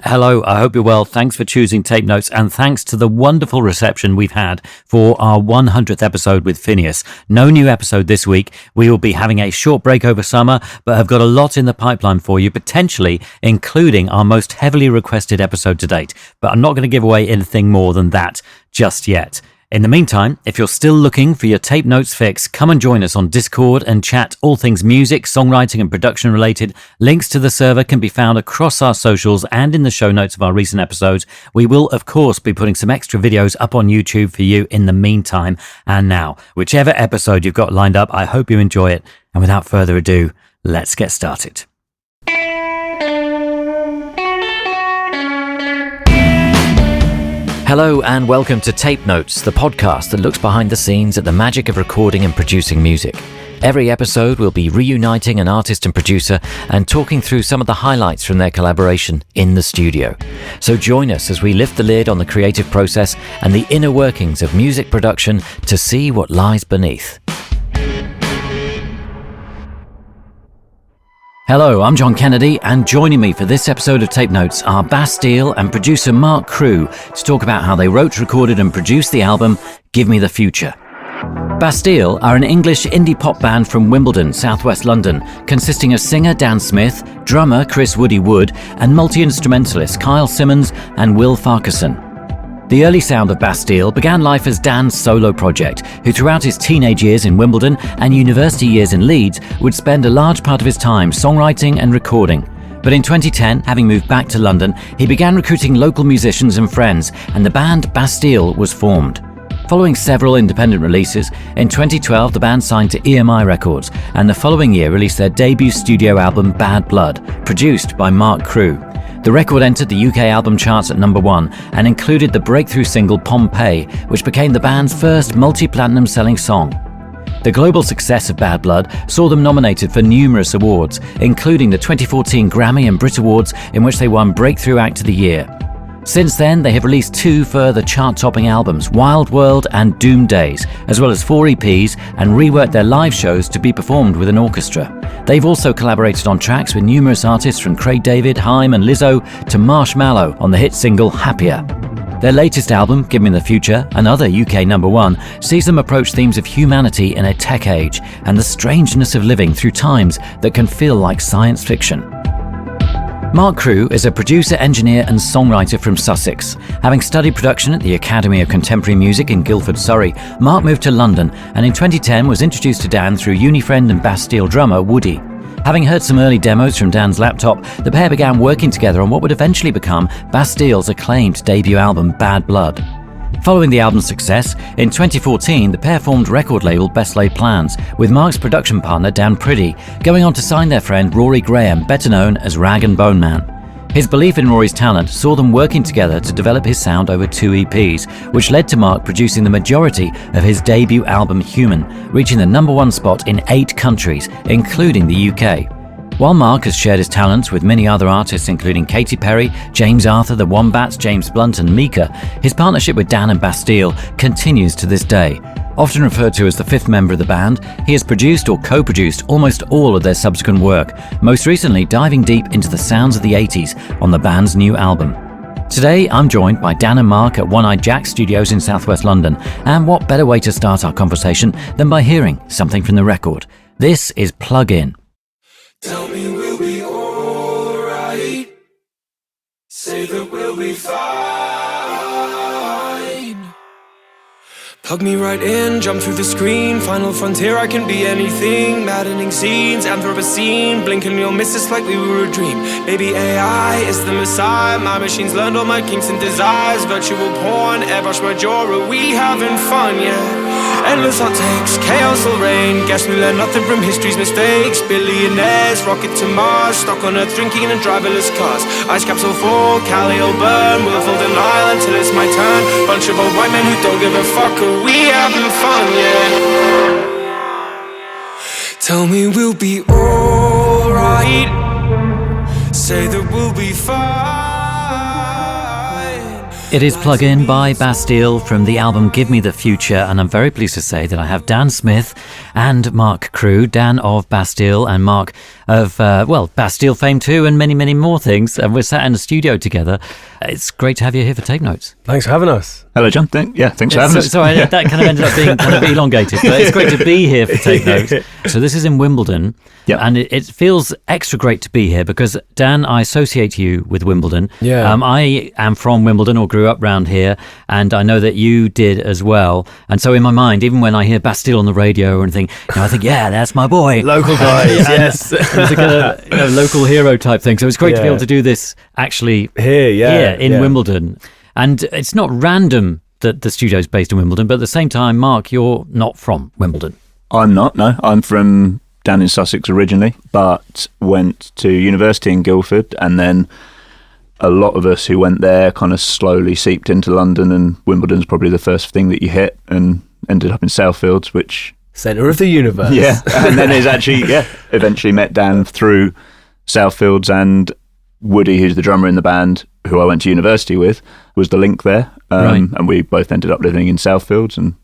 Hello, I hope you're well. Thanks for choosing Tape Notes, and thanks to the wonderful reception we've had for our 100th episode with Phineas. No new episode this week. We will be having a short break over summer, but have got a lot in the pipeline for you, potentially including our most heavily requested episode to date. But I'm not going to give away anything more than that just yet. In the meantime, if you're still looking for your Tape Notes fix, come and join us on Discord and chat all things music, songwriting and production related. Links to the server can be found across our socials and in the show notes of our recent episodes. We will, of course, be putting some extra videos up on YouTube for you in the meantime. And now, whichever episode you've got lined up, I hope you enjoy it. And without further ado, let's get started. Hello and welcome to Tape Notes, the podcast that looks behind the scenes at the magic of recording and producing music. Every episode will be reuniting an artist and producer and talking through some of the highlights from their collaboration in the studio. So join us as we lift the lid on the creative process and the inner workings of music production to see what lies beneath. Hello, I'm John Kennedy, and joining me for this episode of Tape Notes are Bastille and producer Mark Crew to talk about how they wrote, recorded and produced the album Give Me the Future. Bastille are an English indie pop band from Wimbledon, southwest London, consisting of singer Dan Smith, drummer Chris Woody Wood and multi-instrumentalist Kyle Simmons and Will Farquharson. The early sound of Bastille began life as Dan's solo project, who throughout his teenage years in Wimbledon and university years in Leeds would spend a large part of his time songwriting and recording. But in 2010, having moved back to London, he began recruiting local musicians and friends, and the band Bastille was formed. Following several independent releases, in 2012 the band signed to EMI Records, and the following year released their debut studio album Bad Blood, produced by Mark Crew. The record entered the UK album charts at number 1 and included the breakthrough single Pompeii, which became the band's first multi-platinum selling song. The global success of Bad Blood saw them nominated for numerous awards, including the 2014 Grammy and Brit Awards, in which they won Breakthrough Act of the Year. Since then, they have released 2 further chart-topping albums, Wild World and Doom Days, as well as 4 EPs, and reworked their live shows to be performed with an orchestra. They've also collaborated on tracks with numerous artists from Craig David, Haim and Lizzo to Marshmallow on the hit single Happier. Their latest album, Give Me the Future, another UK number 1, sees them approach themes of humanity in a tech age and the strangeness of living through times that can feel like science fiction. Mark Crew is a producer, engineer and songwriter from Sussex. Having studied production at the Academy of Contemporary Music in Guildford, Surrey, Mark moved to London and in 2010 was introduced to Dan through uni friend and Bastille drummer Woody. Having heard some early demos from Dan's laptop, the pair began working together on what would eventually become Bastille's acclaimed debut album Bad Blood. Following the album's success, in 2014 the pair formed record label Best Laid Plans, with Mark's production partner Dan Priddy going on to sign their friend Rory Graham, better known as Rag and Bone Man. His belief in Rory's talent saw them working together to develop his sound over 2 EPs, which led to Mark producing the majority of his debut album Human, reaching the number 1 spot in 8 countries, including the UK. While Mark has shared his talents with many other artists including Katy Perry, James Arthur, The Wombats, James Blunt and Mika, his partnership with Dan and Bastille continues to this day. Often referred to as the 5th member of the band, he has produced or co-produced almost all of their subsequent work, most recently diving deep into the sounds of the 80s on the band's new album. Today I'm joined by Dan and Mark at One Eyed Jack Studios in southwest London, and what better way to start our conversation than by hearing something from the record. This is Plug In. Tell me we'll be alright. Say that we'll be fine. Plug me right in, jump through the screen. Final frontier, I can be anything. Maddening scenes, Anthropocene. Blink and you'll miss us like we were a dream. Maybe AI is the messiah. My machines learned all my kinks and desires. Virtual porn, airbrush my jaw. Are we having fun, yeah? Endless hot takes, chaos will reign. Guess we learn nothing from history's mistakes. Billionaires, rocket to Mars. Stuck on Earth drinking in driverless cars. Ice caps will fall, Cali will burn. Willful denial until it's my turn. Bunch of old white men who don't give a fuck. Are we having fun, yeah? Tell me we'll be alright. Say that we'll be fine. It is Plug In by Bastille from the album Give Me the Future, and I'm very pleased to say that I have Dan Smith and Mark Crew, Dan of Bastille and Mark of, Bastille fame too, and many, many more things. And we're sat in the studio together. It's great to have you here for Take Notes. Thanks for having us. Hello, John. Thanks for having us. Sorry, that kind of ended up being kind of elongated, but it's great to be here for Take Notes. So this is in Wimbledon, and it feels extra great to be here because, Dan, I associate you with Wimbledon. Yeah. I am from Wimbledon or grew up round here, and I know that you did as well. And so in my mind, even when I hear Bastille on the radio or anything, I think, yeah, that's my boy. Local guys, yes. It's a kind of local hero type thing. So it's great to be able to do this actually here in Wimbledon. And it's not random that the studio's based in Wimbledon, but at the same time, Mark, you're not from Wimbledon. I'm not, no. I'm from down in Sussex originally, but went to university in Guildford, and then a lot of us who went there kind of slowly seeped into London, and Wimbledon's probably the first thing that you hit, and ended up in Southfields, which... Centre of the universe. Yeah, and then is actually, eventually met Dan through Southfields, and Woody, who's the drummer in the band, who I went to university with, was the link there. And we both ended up living in Southfields, and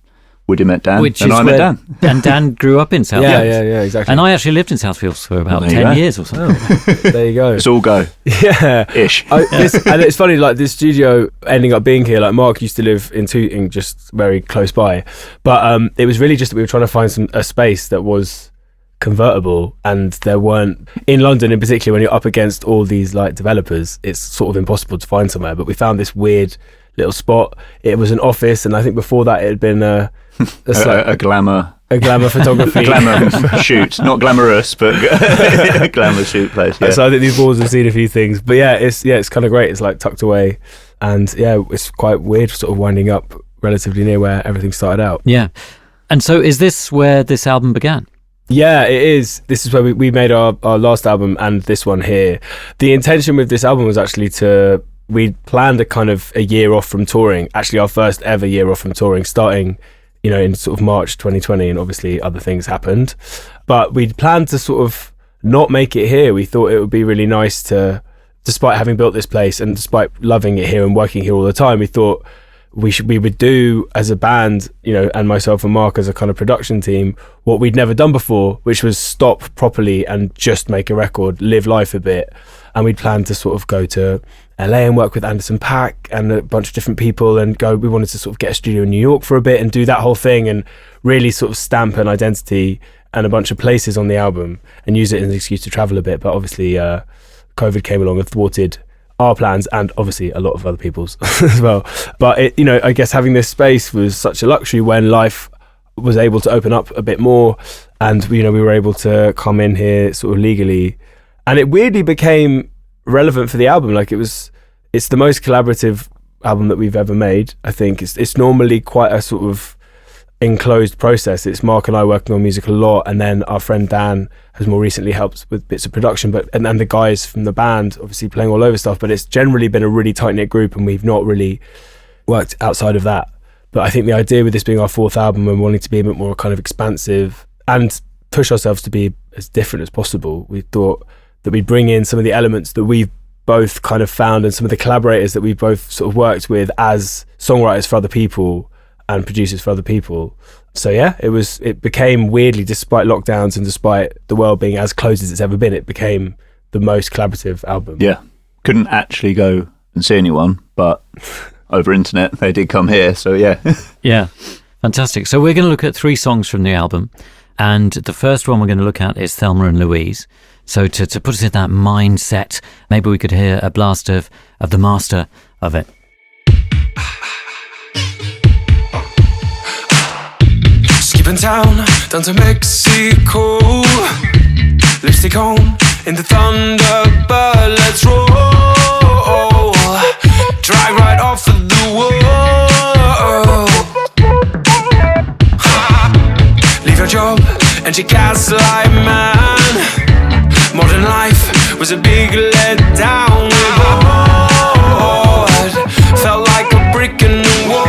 Woody met Dan, and I met Dan. And Dan grew up in Southfields. Yeah, exactly. And I actually lived in Southfields for about 10 years or something. There you go. It's all go. Yeah. Ish. And it's funny, like this studio ending up being here, like Mark used to live in Tooting, just very close by. But it was really just that we were trying to find a space that was convertible, and there weren't, in London in particular, when you're up against all these like developers, it's sort of impossible to find somewhere. But we found this weird little spot. It was an office, and I think before that it had been a glamour photography glamour shoot, not glamorous, but a glamour shoot place. Yeah. So I think these boys have seen a few things, but it's kind of great. It's like tucked away, and it's quite weird, sort of winding up relatively near where everything started out. Yeah. And so is this where this album began? Yeah, it is. This is where we made our last album, and this one here. The intention with this album was actually we planned a kind of a year off from touring, actually our first ever year off from touring, starting, in sort of March 2020, and obviously other things happened. But we'd planned to sort of not make it here. We thought it would be really nice to, despite having built this place and despite loving it here and working here all the time, we thought we would do as a band, and myself and Mark as a kind of production team, what we'd never done before, which was stop properly and just make a record, live life a bit. And we'd planned to sort of go to LA and work with Anderson .Paak and a bunch of different people, and we wanted to sort of get a studio in New York for a bit and do that whole thing and really sort of stamp an identity and a bunch of places on the album and use it as an excuse to travel a bit. But obviously COVID came along and thwarted our plans, and obviously a lot of other people's as well. But I guess having this space was such a luxury when life was able to open up a bit more, and we were able to come in here sort of legally, and it weirdly became relevant for the album. Like it's the most collaborative album that we've ever made. I think it's normally quite a sort of enclosed process. It's Mark and I working on music a lot, and then our friend Dan has more recently helped with bits of production, and the guys from the band obviously playing all over stuff. But it's generally been a really tight-knit group, and we've not really worked outside of that. But I think the idea with this being our fourth album and wanting to be a bit more kind of expansive and push ourselves to be as different as possible, we thought that we'd bring in some of the elements that we've both kind of found, and some of the collaborators that we've both sort of worked with as songwriters for other people and producers for other people. So it became, weirdly, despite lockdowns and despite the world being as closed as it's ever been, it became the most collaborative album. Yeah. Couldn't actually go and see anyone, but over internet they did come here, so yeah. Yeah, fantastic. So we're going to look at 3 songs from the album, and the first one we're going to look at is Thelma and Louise. So to put us in that mindset, maybe we could hear a blast of the master of it. Skipping town down to Mexico, lipstick on in the Thunderbird, let's roll. Drive right off of the wall. Leave your job and your gaslight man. Modern life was a big letdown. We bored, felt like a brick in the wall.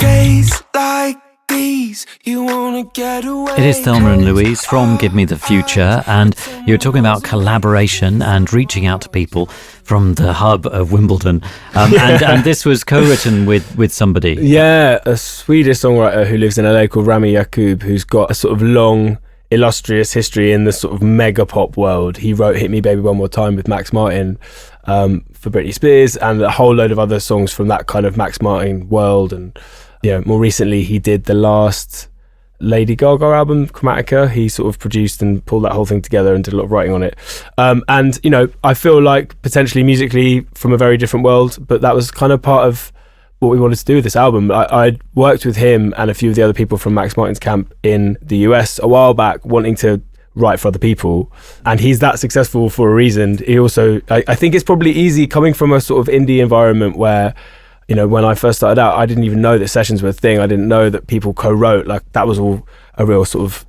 Days like these, you wanna get away. It is Thelma and Louise from Give Me the Future, and you were talking about collaboration and reaching out to people from the hub of Wimbledon, and this was co-written with somebody. Yeah, a Swedish songwriter who lives in LA called Rami Yacoub, who's got a sort of long, illustrious history in the sort of mega pop world. He wrote Hit Me Baby One More Time with Max Martin for Britney Spears, and a whole load of other songs from that kind of Max Martin world. And more recently he did the last Lady Gaga album, Chromatica. He sort of produced and pulled that whole thing together and did a lot of writing on it. And I feel like potentially musically from a very different world, but that was kind of part of what we wanted to do with this album. I'd worked with him and a few of the other people from Max Martin's camp in the US a while back, wanting to write for other people, and he's that successful for a reason. He also, I think it's probably easy coming from a sort of indie environment where, when I first started out, I didn't even know that sessions were a thing. I didn't know that people co-wrote. Like, that was all a real sort of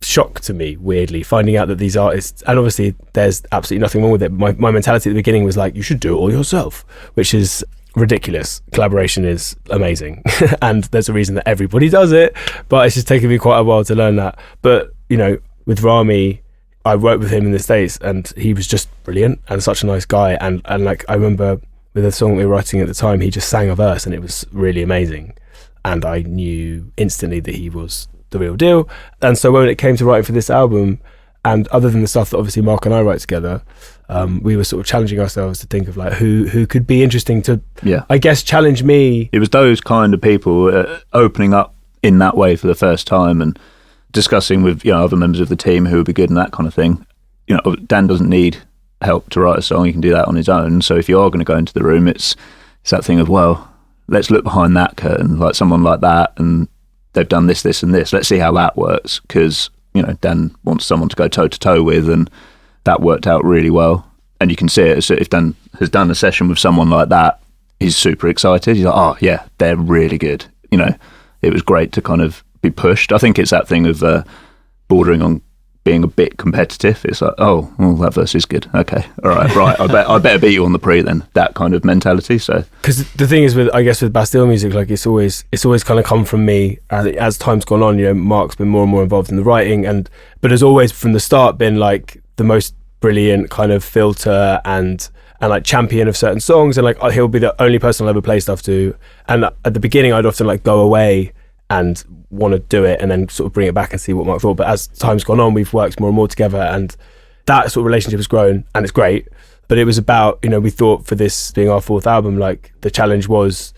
shock to me, weirdly, finding out that these artists, and obviously there's absolutely nothing wrong with it. My mentality at the beginning was like, you should do it all yourself, which is ridiculous. Collaboration is amazing and there's a reason that everybody does it, but it's just taken me quite a while to learn that. But with Rami, I worked with him in the States and he was just brilliant and such a nice guy, and like, I remember with a song we were writing at the time, he just sang a verse and it was really amazing, and I knew instantly that he was the real deal. And so when it came to writing for this album, and other than the stuff that obviously Mark and I write together, we were sort of challenging ourselves to think of like who could be interesting to, I guess, challenge me. It was those kind of people opening up in that way for the first time and discussing with other members of the team who would be good and that kind of thing. Dan doesn't need help to write a song; he can do that on his own. So if you are going to go into the room, it's that thing of, well, let's look behind that curtain, like someone like that, and they've done this, this, and this. Let's see how that works, because Dan wants someone to go toe to toe with, and that worked out really well. And you can see it. So if Dan has done a session with someone like that, he's super excited. He's like, oh yeah, they're really good. It was great to kind of be pushed. I think it's that thing of bordering on being a bit competitive. It's like, oh, well, that verse is good. Okay, all right. I better beat you on the pre then. That kind of mentality. So, because the thing is with Bastille music, like it's always kind of come from me as time's gone on. Mark's been more and more involved in the writing, but has always from the start been like the most brilliant kind of filter and like champion of certain songs, and like he'll be the only person I'll ever play stuff to. And at the beginning, I'd often like go away and want to do it and then sort of bring it back and see what Mark thought. But as time's gone on, we've worked more and more together, and that sort of relationship has grown, and it's great. But it was about, we thought for this being our fourth album, like the challenge was...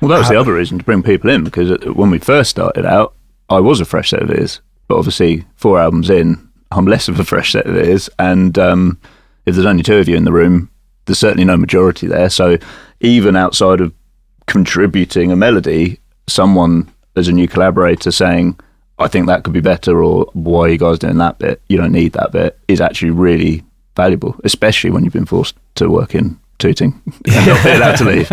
Well, that was the other reason to bring people in, because when we first started out, I was a fresh set of ears. But obviously 4 albums in, I'm less of a fresh set of ears. And if there's only 2 of you in the room, there's certainly no majority there. So even outside of contributing a melody, someone as a new collaborator saying, I think that could be better, or why are you guys doing that bit? You don't need that bit, is actually really valuable, especially when you've been forced to work in Tooting and not being allowed to leave.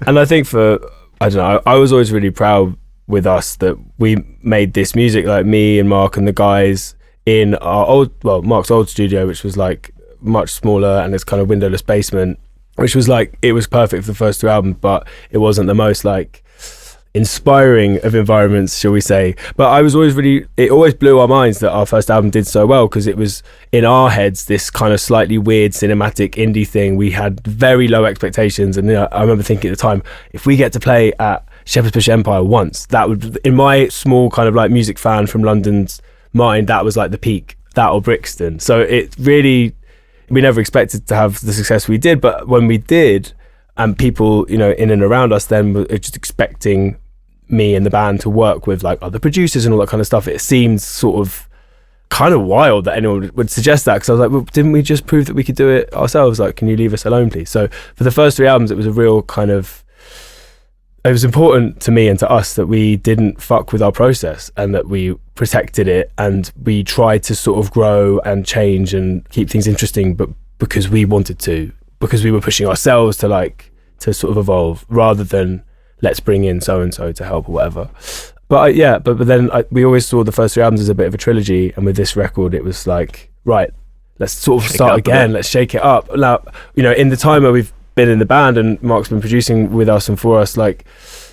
And I think I was always really proud with us that we made this music, like me and Mark and the guys in our Mark's old studio, which was like much smaller and this kind of windowless basement, which was like, it was perfect for the first 2 albums, but it wasn't the most like inspiring of environments, shall we say. But I was always it always blew our minds that our first album did so well, because it was in our heads this kind of slightly weird cinematic indie thing. We had very low expectations, and I remember thinking at the time, if we get to play at Shepherd's Bush Empire once, that would, in my small kind of like music fan from London's mind, that was like the peak, that or Brixton. So it really, we never expected to have the success we did, but when we did, and people in and around us then were just expecting me and the band to work with like other producers and all that kind of stuff, it seemed sort of kind of wild that anyone would suggest that, because I was like, well, didn't we just prove that we could do it ourselves? Like, can you leave us alone, please? So for the first 3 albums, it was a real kind of, it was important to me and to us that we didn't fuck with our process, and that we protected it, and we tried to sort of grow and change and keep things interesting, but because we wanted to, because we were pushing ourselves to sort of evolve, rather than let's bring in so-and-so to help or whatever. But then we always saw the first 3 albums as a bit of a trilogy, and with this record it was like, right, let's sort of start again, let's shake it up. Now, in the time where we've been in the band and Mark's been producing with us and for us, like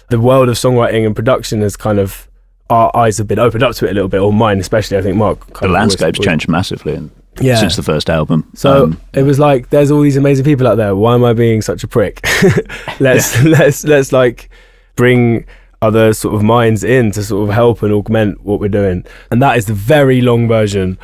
the world of songwriting and production has kind of our eyes have been opened up to it a little bit, or mine especially. I think Mark The landscape's changed massively Yeah. since the first album. So it was like, there's all these amazing people out there. Why am I being such a prick? let's like bring other sort of minds in to sort of help and augment what we're doing. And that is the very long version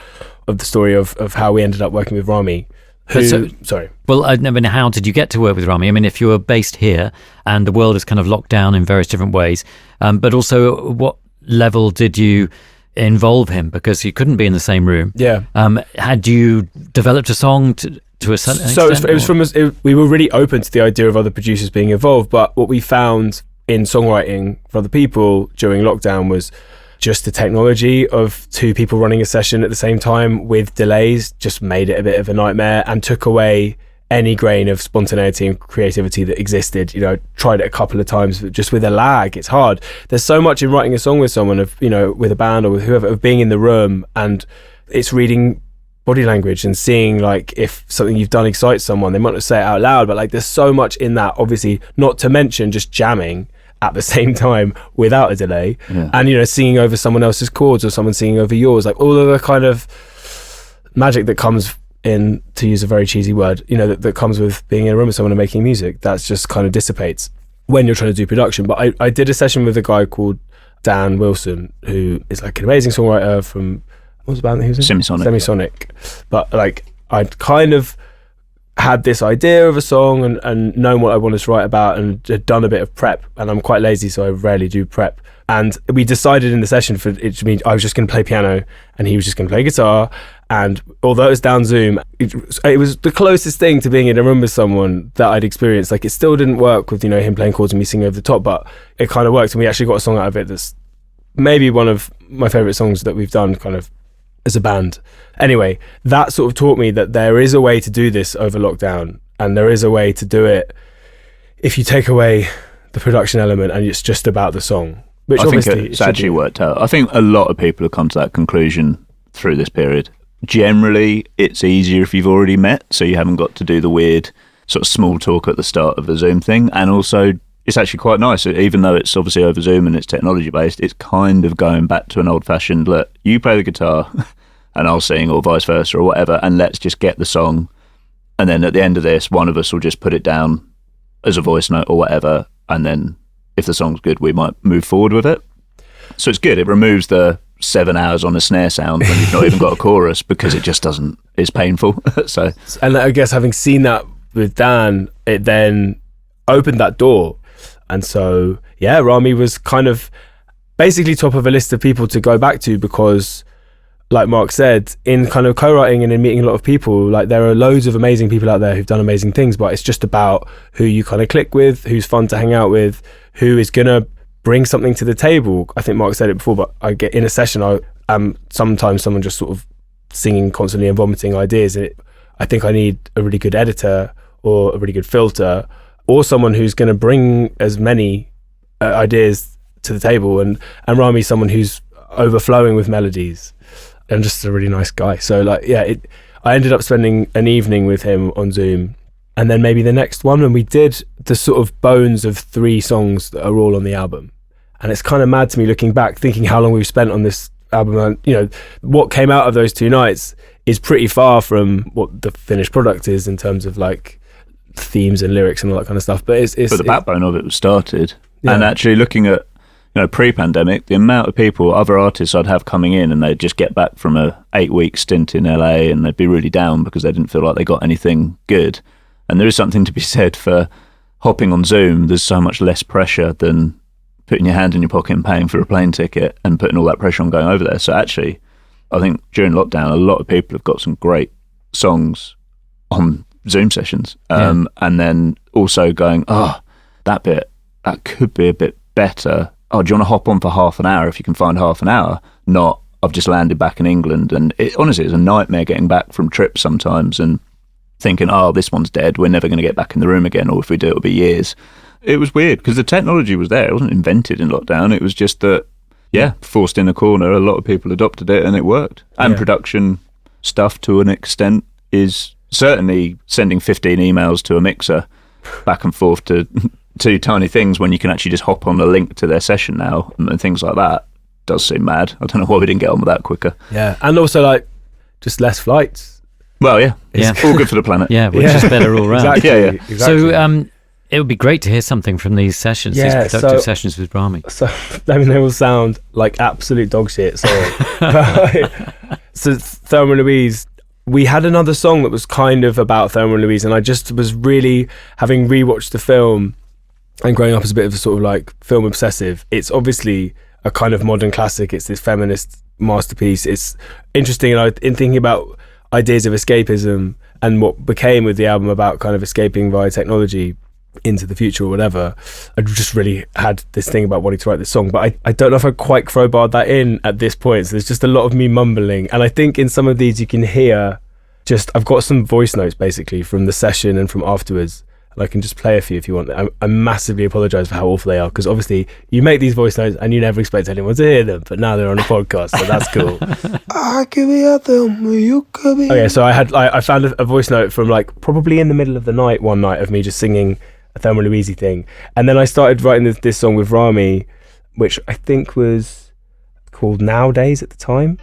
of the story of how we ended up working with Rami. Sorry. Well, I mean, how did you get to work with Rami? I mean, if you were based here and the world is kind of locked down in various different ways, but also what level did you involve him? Because you couldn't be in the same room. Yeah. Had you developed a song to a certain So extent? it was from us. We were really open to the idea of other producers being involved, but what we found in songwriting for other people during lockdown was just the technology of two people running a session at the same time with delays just made it a bit of a nightmare and took away any grain of spontaneity and creativity that existed. You know, tried it a couple of times, but just with a lag, it's hard. There's so much in writing a song with someone, of, you know, with a band or with whoever, of being in the room, and it's reading body language and seeing like if something you've done excites someone. They might not say it out loud, but like there's so much in that, obviously, not to mention just jamming at the same time without a delay. Yeah. And, you know, singing over someone else's chords or someone singing over yours, like all of the kind of magic that comes in, to use a very cheesy word, you know, that comes with being in a room with someone and making music. That's just kind of dissipates when you're trying to do production. But I did a session with a guy called Dan Wilson, who is like an amazing songwriter from, what was the band that he was in? Semisonic. But like I'd kind of had this idea of a song and known what I wanted to write about and had done a bit of prep, and I'm quite lazy, so I rarely do prep. And we decided in the session for it to mean I was just going to play piano and he was just going to play guitar. And although it was down Zoom, it was the closest thing to being in a room with someone that I'd experienced. Like, it still didn't work with, you know, him playing chords and me singing over the top, but it kind of worked, and we actually got a song out of it that's maybe one of my favourite songs that we've done kind of as a band. Anyway, that sort of taught me that there is a way to do this over lockdown, and there is a way to do it if you take away the production element and it's just about the song. Which I think obviously it's actually worked out. I think a lot of people have come to that conclusion through this period. Generally, it's easier if you've already met, so you haven't got to do the weird sort of small talk at the start of the Zoom thing. And also, it's actually quite nice, even though it's obviously over Zoom and it's technology based, it's kind of going back to an old fashioned, look, you play the guitar and I'll sing, or vice versa, or whatever, and let's just get the song. And then at the end of this, one of us will just put it down as a voice note or whatever, and then if the song's good, we might move forward with it. So it's good. It removes the 7 hours on a snare sound when you've not even got a chorus, because it just doesn't, it's painful. So, and I guess having seen that with Dan, it then opened that door. And so, yeah, Rami was kind of basically top of a list of people to go back to, because like Mark said, in kind of co-writing and in meeting a lot of people, like there are loads of amazing people out there who've done amazing things, but it's just about who you kind of click with, who's fun to hang out with, who is going to bring something to the table. I think Mark said it before, but I get in a session, I am sometimes someone just sort of singing constantly and vomiting ideas. I think I need a really good editor or a really good filter, or someone who's going to bring as many ideas to the table. And Rami's someone who's overflowing with melodies and just a really nice guy. So like, yeah, I ended up spending an evening with him on Zoom, and then maybe the next one, and we did the sort of bones of 3 songs that are all on the album. And it's kind of mad to me looking back, thinking how long we've spent on this album, and you know, what came out of those 2 nights is pretty far from what the finished product is in terms of like themes and lyrics and all that kind of stuff. But but the backbone of it was started. Yeah. And actually looking at, you know, pre-pandemic, the amount of people, other artists I'd have coming in, and they'd just get back from a 8-week stint in LA and they'd be really down because they didn't feel like they got anything good. And there is something to be said for hopping on Zoom. There's so much less pressure than putting your hand in your pocket and paying for a plane ticket and putting all that pressure on going over there. So actually, I think during lockdown, a lot of people have got some great songs on Zoom sessions. And then also going, that bit, that could be a bit better. Oh, do you want to hop on for half an hour if you can find half an hour? Not, I've just landed back in England. And honestly, it's a nightmare getting back from trips sometimes and thinking, this one's dead, we're never going to get back in the room again, or if we do, it'll be years. It was weird because the technology was there. It wasn't invented in lockdown. It was just that, forced in a corner, a lot of people adopted it and it worked. And production stuff, to an extent, is certainly sending 15 emails to a mixer back and forth to 2 tiny things when you can actually just hop on a link to their session now and things like that does seem mad. I don't know why we didn't get on with that quicker. Yeah, and also like just less flights. Well, yeah, it's all good for the planet. Yeah, which is better all round. Exactly, Yeah. exactly. So it would be great to hear something from these sessions, these productive sessions with Rami. So, I mean, they will sound like absolute dog shit. Sorry. So, Thelma and Louise, we had another song that was kind of about Thelma and Louise, and I just was really, having rewatched the film and growing up as a bit of a sort of like film obsessive, it's obviously a kind of modern classic. It's this feminist masterpiece. It's interesting, and in thinking about ideas of escapism and what became with the album about kind of escaping via technology into the future or whatever, I just really had this thing about wanting to write this song, but I don't know if I quite crowbarred that in at this point. So there's just a lot of me mumbling, and I think in some of these you can hear just, I've got some voice notes basically from the session and from afterwards, and I can just play a few if you want. I massively apologise for how awful they are, because obviously you make these voice notes and you never expect anyone to hear them, but now they're on a podcast, so that's cool. I could be out there, you could be. Okay, so I found a voice note from like probably in the middle of the night one night of me just singing a Thelma and Louise thing, and then I started writing this song with Rami, which I think was called Nowadays at the time.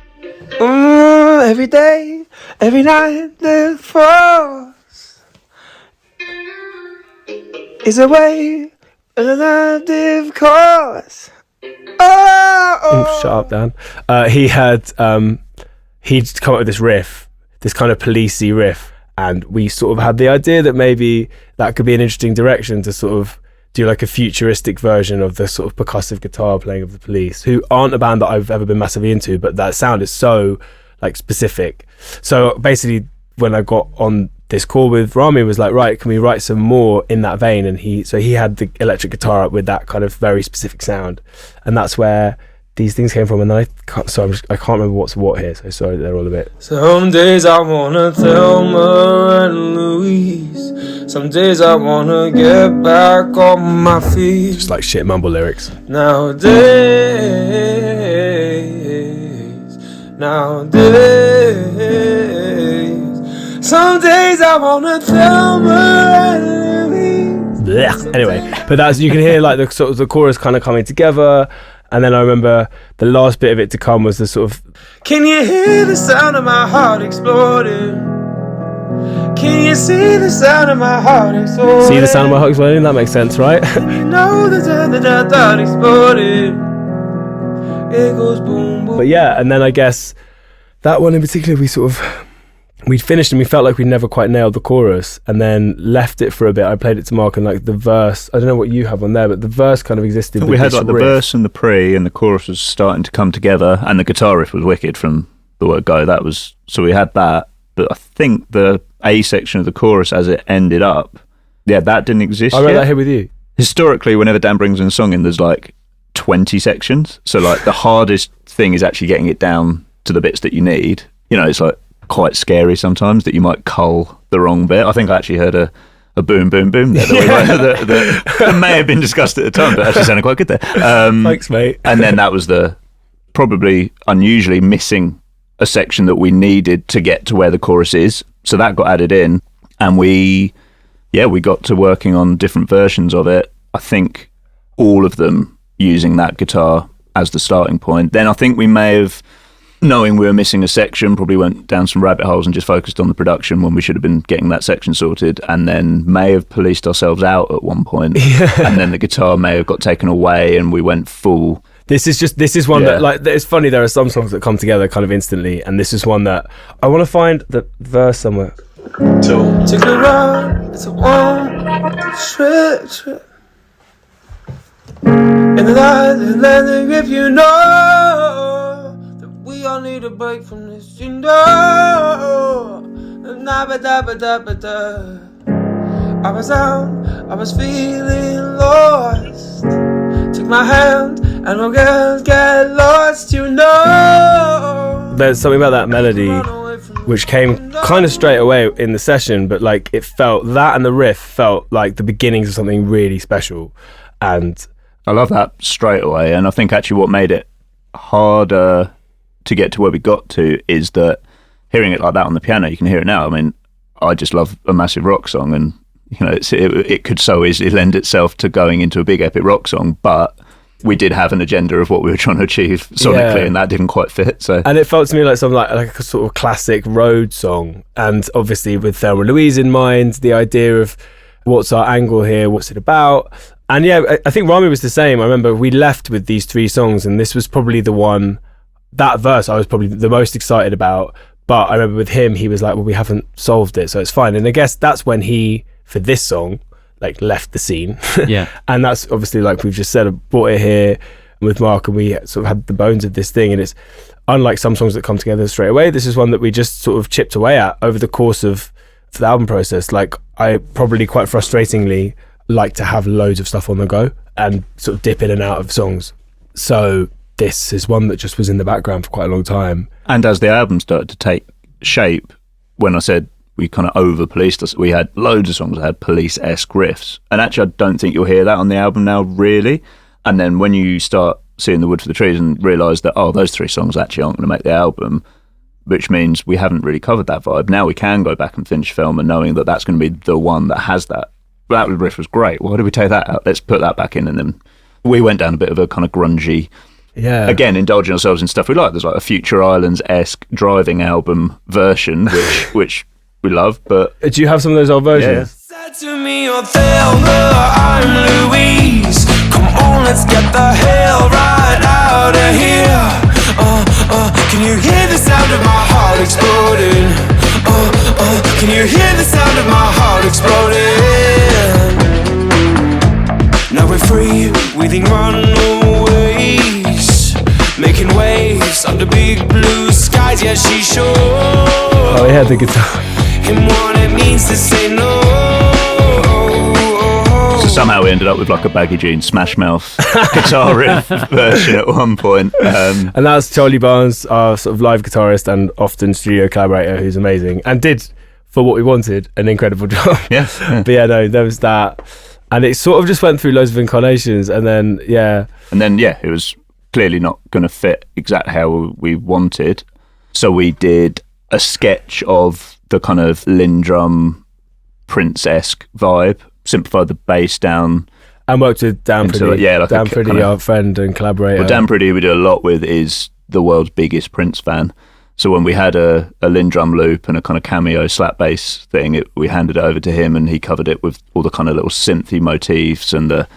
Every day, every night, the force is a way, an alternative course. Oh, shut up, Dan. He'd come up with this riff, this kind of policey riff, and we sort of had the idea that maybe that could be an interesting direction to sort of do like a futuristic version of the sort of percussive guitar playing of the Police, who aren't a band that I've ever been massively into, but that sound is so like specific. So basically when I got on this call with Rami, was like, right, can we write some more in that vein? And he had the electric guitar up with that kind of very specific sound, and that's where these things came from. And then I can't remember what's what here, so sorry, they're all a bit. Some days I wanna Thelma and Louise. Some days I wanna get back on my feet. Just like shit mumble lyrics. Nowadays. Some days I wanna Thelma and Louise. Blech. Anyway, but that's, you can hear like the sort of the chorus kind of coming together. And then I remember the last bit of it to come was the sort of, can you hear the sound of my heart exploding? Can you see the sound of my heart exploding? see the sound of my heart exploding? That makes sense, right? You know the sound that I thought exploded. It goes boom, boom. But yeah, and then I guess that one in particular, we'd finished and we felt like we'd never quite nailed the chorus, and then left it for a bit. I played it to Mark, and like the verse, I don't know what you have on there, but the verse kind of existed. We had like the verse and the pre, and the chorus was starting to come together, and the guitar riff was wicked from the word go. That was, so we had that, but I think the A section of the chorus as it ended up, yeah, that didn't exist I wrote yet. that here with you. Historically, whenever Dan brings in a song in, there's like 20 sections, so like the hardest thing is actually getting it down to the bits that you need. You know, it's like quite scary sometimes that you might cull the wrong bit. I think I actually heard a boom, boom, boom there that may have been discussed at the time, but actually sounded quite good there. Thanks, mate. And then that was the probably unusually missing a section that we needed to get to where the chorus is. So that got added in, and we got to working on different versions of it. I think all of them using that guitar as the starting point. Then I think we may have, knowing we were missing a section, probably went down some rabbit holes and just focused on the production when we should have been getting that section sorted, and then may have policed ourselves out at one point. And then the guitar may have got taken away and we went full. This is one that, like, it's funny, there are some songs that come together kind of instantly, and this is one that I want to find the verse somewhere. Take a ride, it's a one trip. In the night, landing, if you know that we all need a break from this, you know. I was out, I was feeling lost. Take my hand, and we'll get lost, you know. There's something about that melody which came kind of straight away in the session, but like it felt, that and the riff felt like the beginnings of something really special. And I love that straight away, and I think actually what made it harder to get to where we got to is that hearing it like that on the piano, you can hear it now. I mean, I just love a massive rock song, and you know, it could so easily lend itself to going into a big epic rock song, but we did have an agenda of what we were trying to achieve sonically, and that didn't quite fit. So, and it felt to me like something like a sort of classic road song, and obviously with Thelma and Louise in mind, the idea of what's our angle here, what's it about. And yeah, I think Rami was the same. I remember we left with these 3 songs, and this was probably the one, that verse I was probably the most excited about. But I remember with him, he was like, well, we haven't solved it, so it's fine. And I guess that's when he, for this song, like left the scene. Yeah. And that's obviously, like we've just said, brought it here with Mark, and we sort of had the bones of this thing. And it's unlike some songs that come together straight away. This is one that we just sort of chipped away at over the course of the album process. Like, I probably quite frustratingly like to have loads of stuff on the go and sort of dip in and out of songs. So this is one that just was in the background for quite a long time. and as the album started to take shape, when I said we kind of over-policed us, we had loads of songs that had police-esque riffs. And actually, I don't think you'll hear that on the album now, really. And then when you start seeing The Wood for the Trees and realise that, oh, those 3 songs actually aren't going to make the album, which means we haven't really covered that vibe. Now we can go back and finish film and knowing that that's going to be the one that has that. That riff was great. Why did we take that out? Let's put that back in. And then we went down a bit of a kind of grungy, again, indulging ourselves in stuff we like. There's like a Future Islands-esque driving album version, which we love. But do you have some of those old versions? Said to me, oh Thelma, I'm Louise. Come on, let's get the hell right out of here. Can you hear the sound of my heart exploding? Can you hear the sound of my heart exploding? Now we're free, weaving runaways, making waves under big blue skies. Yeah, she showed The guitar. him what it means to say no. so somehow we ended up with like a Baggy Jeans Smash Mouth guitar riff version at one point. And that's Charlie Barnes, our sort of live guitarist and often studio collaborator, who's amazing and did, for what we wanted, an incredible job. Yeah. But yeah, no, there was that. And it sort of just went through loads of incarnations, and then, it was clearly not going to fit exactly how we wanted. So we did a sketch of the kind of Lindrum Prince-esque vibe, simplified the bass down. And worked with Dan Priddy. Dan Priddy, our friend and collaborator. Well, Dan Priddy we do a lot with is the world's biggest Prince fan. So when we had a Lindrum loop and a kind of cameo slap bass thing, we handed it over to him and he covered it with all the kind of little synthy motifs and the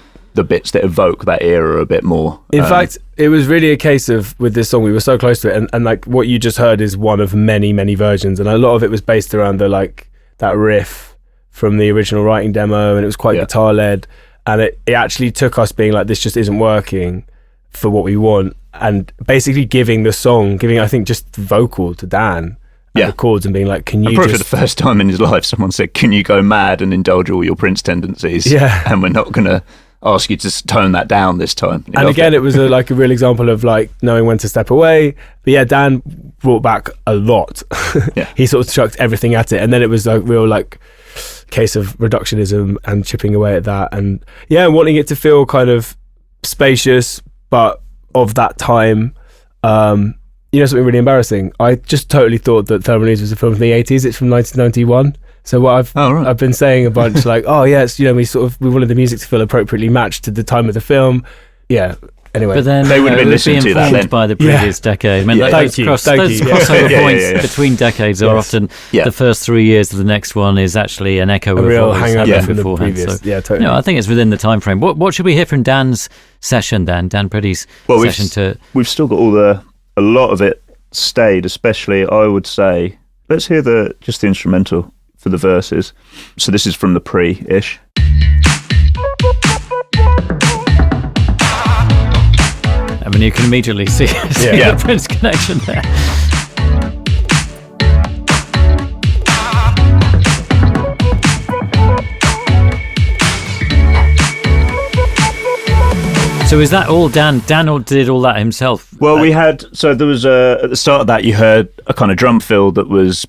bits that evoke that era a bit more. In fact, it was really a case of, with this song, we were so close to it, and like what you just heard is one of many, many versions, and a lot of it was based around that riff from the original writing demo, and it was quite guitar-led, and it actually took us being like, this just isn't working for what we want, and basically giving I think, just the vocal to Dan and the chords, and being like, can you probably for the first time in his life, someone said, can you go mad and indulge all your Prince tendencies? Yeah. And we're not going to ask you to tone that down this time. And again, it was a real example of like knowing when to step away. But yeah, Dan brought back a lot. He sort of chucked everything at it, and then it was a real case of reductionism and chipping away at that, and wanting it to feel kind of spacious but of that time. Something really embarrassing, I just totally thought that Thelma and Louise was a film from the 80s. It's from 1991. So what I've been saying a bunch, like, it's we wanted the music to feel appropriately matched to the time of the film. Yeah. Anyway, but then they would have been listening to that then. By the previous decade. I mean, those crossover points between decades are often the first 3 years of the next one is actually an echo of real what was hangover from beforehand. The previous. So, Totally. I think it's within the time frame. What should we hear from Dan's session? Dan Priddy's session. We've still got a lot of it stayed, especially I would say. Let's hear just the instrumental for the verses. So this is from the pre-ish. I mean, you can immediately see the Prince connection there. So is that all Dan? Dan did all that himself? Well, there was at the start of that, you heard a kind of drum fill that was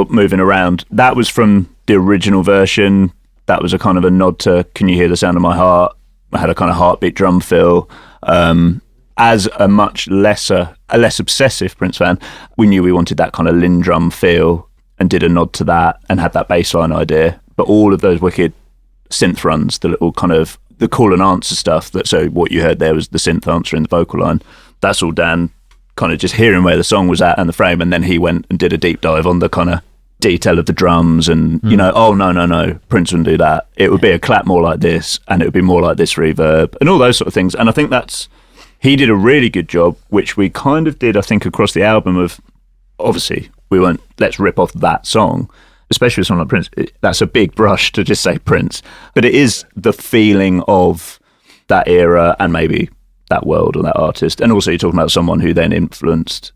moving around. That was from the original version. That was a kind of a nod to Can You Hear the Sound of My Heart? I had a kind of heartbeat drum fill. As a less obsessive Prince fan, we knew we wanted that kind of Lindrum feel and did a nod to that and had that bass line idea. But all of those wicked synth runs, the little kind of the call and answer stuff, so what you heard there was the synth answer in the vocal line. That's all Dan kind of just hearing where the song was at and the frame, and then he went and did a deep dive on the kind of detail of the drums and, oh, no, Prince wouldn't do that. It would be a clap more like this, and it would be more like this reverb, and all those sort of things. And I think he did a really good job, which we kind of did, I think, across the album of, obviously, we weren't, let's rip off that song, especially with someone like Prince. That's a big brush to just say Prince. But it is the feeling of that era and maybe that world or that artist. And also you're talking about someone who then influenced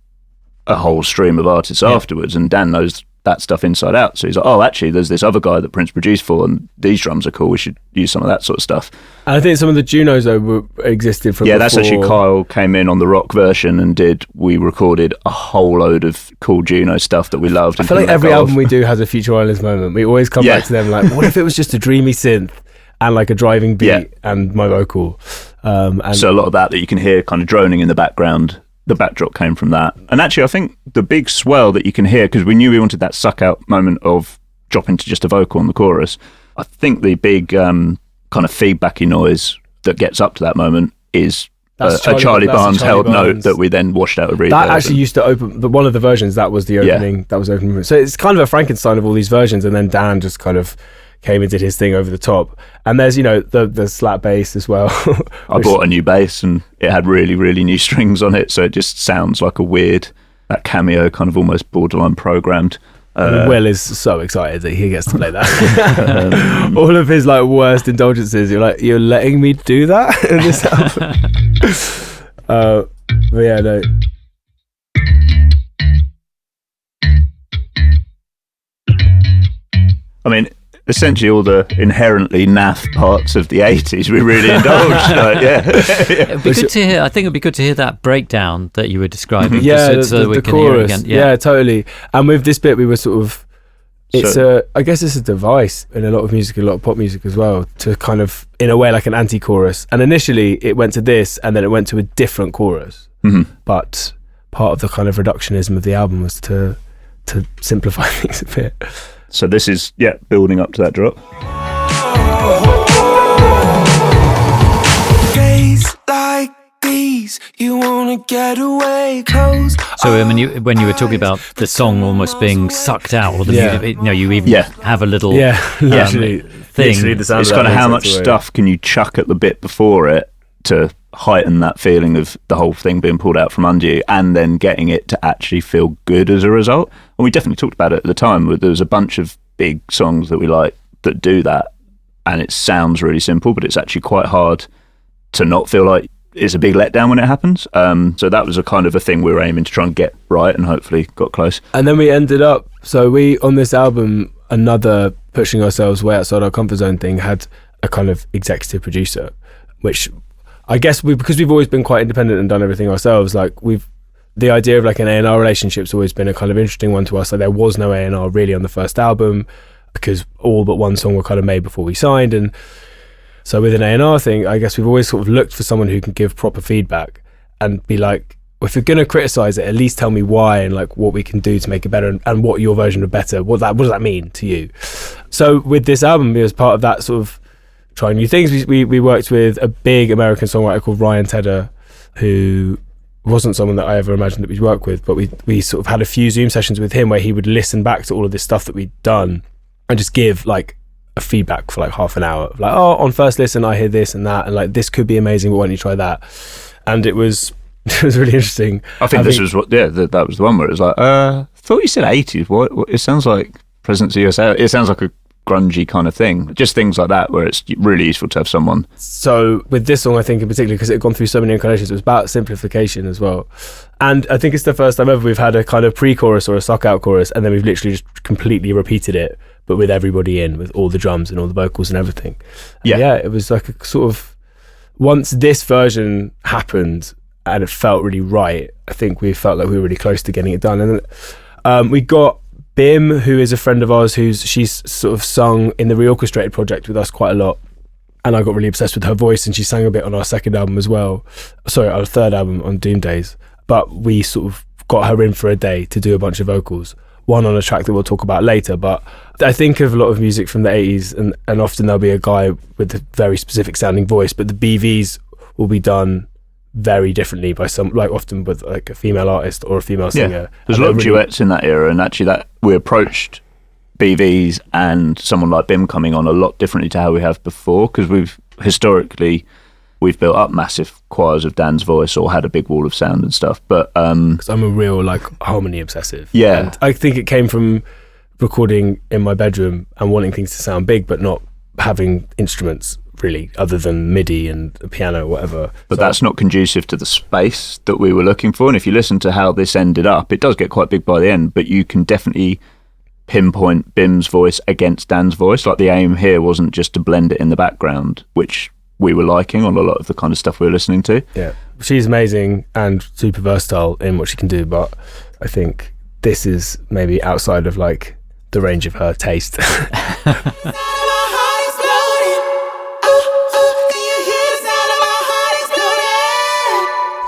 a whole stream of artists afterwards. And Dan knows that stuff inside out. So he's like, oh, actually, there's this other guy that Prince produced for, and these drums are cool. We should use some of that sort of stuff. And I think some of the Junos, though, existed from before. That's actually Kyle came in on the rock version and we recorded a whole load of cool Juno stuff that we loved. I feel like every album we do has a Future Islands moment. We always come back to them like, what if it was just a dreamy synth and like a driving beat and my vocal? And so a lot of that you can hear kind of droning in the background, the backdrop came from that. And actually, I think the big swell that you can hear, because we knew we wanted that suck out moment of dropping to just a vocal on the chorus, I think the big kind of feedbacky noise that gets up to that moment is a Charlie Barnes held note that we then washed out of reverb. That actually used to open, one of the versions, that was the opening, that was opening. So it's kind of a Frankenstein of all these versions, and then Dan just kind of came and did his thing over the top. And there's, the slap bass as well. I bought a new bass and it had really, really new strings on it, so it just sounds like that cameo, kind of almost borderline programmed. Will is so excited that he gets to play that. All of his worst indulgences, you're like, you're letting me do that in this album? But yeah, no. I mean, essentially all the inherently naff parts of the 80s we really indulged. It'd be good to hear. I think it'd be good to hear that breakdown that you were describing. The chorus. Yeah, totally. And with this bit, we were sort of, I guess it's a device in a lot of music, a lot of pop music as well, to kind of, in a way, like an anti-chorus. And initially it went to this, and then it went to a different chorus. Mm-hmm. But part of the kind of reductionism of the album was to simplify things a bit. So this is, building up to that drop. Gaze like these, you wanna get away, close. So when you were talking about the song almost being sucked out, or the music, you even have a little literally thing. It's kind of how much stuff can you chuck at the bit before it to heighten that feeling of the whole thing being pulled out from under you, and then getting it to actually feel good as a result. And we definitely talked about it at the time, where there was a bunch of big songs that we like that do that, and it sounds really simple, but it's actually quite hard to not feel like it's a big letdown when it happens. So that was a kind of a thing we were aiming to try and get right, and hopefully got close. And then we ended up, on this album, another pushing ourselves way outside our comfort zone thing, had a kind of executive producer, which I guess because we've always been quite independent and done everything ourselves, the idea of an A&R relationship's always been a kind of interesting one to us. There was no A&R really on the first album, because all but one song were kind of made before we signed. And so with an A&R thing, I guess we've always sort of looked for someone who can give proper feedback and be like, if you're going to criticize it, at least tell me why and what we can do to make it better, and what your version of better, what does that mean to you? So with this album, it was part of that sort of trying new things. We worked with a big American songwriter called Ryan Tedder, who wasn't someone that I ever imagined that we'd work with, but we sort of had a few Zoom sessions with him where he would listen back to all of this stuff that we'd done and just give a feedback for half an hour, on first listen I hear this and that, and this could be amazing, but why don't you try that? And it was really interesting. I think this was that was the one where it was I thought you said 80s. What it sounds like Presence of USA. It sounds like a grungy kind of thing. Just things like that where it's really useful to have someone. So with this song, I think in particular, because it had gone through so many incarnations, it was about simplification as well. And I think it's the first time ever we've had a kind of pre-chorus or a suck-out chorus, and then we've literally just completely repeated it, but with everybody in, with all the drums and all the vocals and everything. And it was a sort of, once this version happened and it felt really right, I think we felt like we were really close to getting it done. And then we got Bim, who is a friend of ours, she's sort of sung in the Reorchestrated project with us quite a lot, and I got really obsessed with her voice, and she sang a bit on our second album as well. Sorry, our third album on Doom Days. But we sort of got her in for a day to do a bunch of vocals, one on a track that we'll talk about later. But I think of a lot of music from the 80s, and often there'll be a guy with a very specific sounding voice, but the BVs will be done very differently by some, like often with like a female artist or a female singer. There's a lot of duets in that era, and actually that we approached BVs and someone like Bim coming on a lot differently to how we have before, because we've built up massive choirs of Dan's voice or had a big wall of sound and stuff. But because I'm a real like harmony obsessive. Yeah. And I think it came from recording in my bedroom and wanting things to sound big, but not having instruments really other than MIDI and a piano or whatever. But that's not conducive to the space that we were looking for. And if you listen to how this ended up, it does get quite big by the end, but you can definitely pinpoint Bim's voice against Dan's voice. Like the aim here wasn't just to blend it in the background, which we were liking on a lot of the kind of stuff we were listening to. Yeah, she's amazing and super versatile in what she can do, but I think this is maybe outside of like the range of her taste.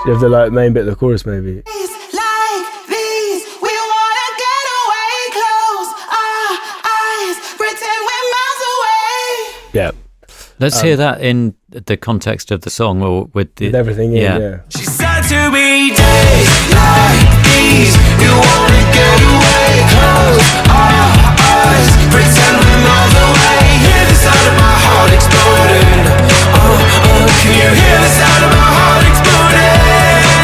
You have the like main bit of the chorus maybe. Yeah. Let's hear that in the context of the song, or with everything in, yeah. She said to me, days like these, you wanna get away, close our eyes, pretend we're miles away, hear the sound of my heart exploding, can you hear the sound of my heart exploding,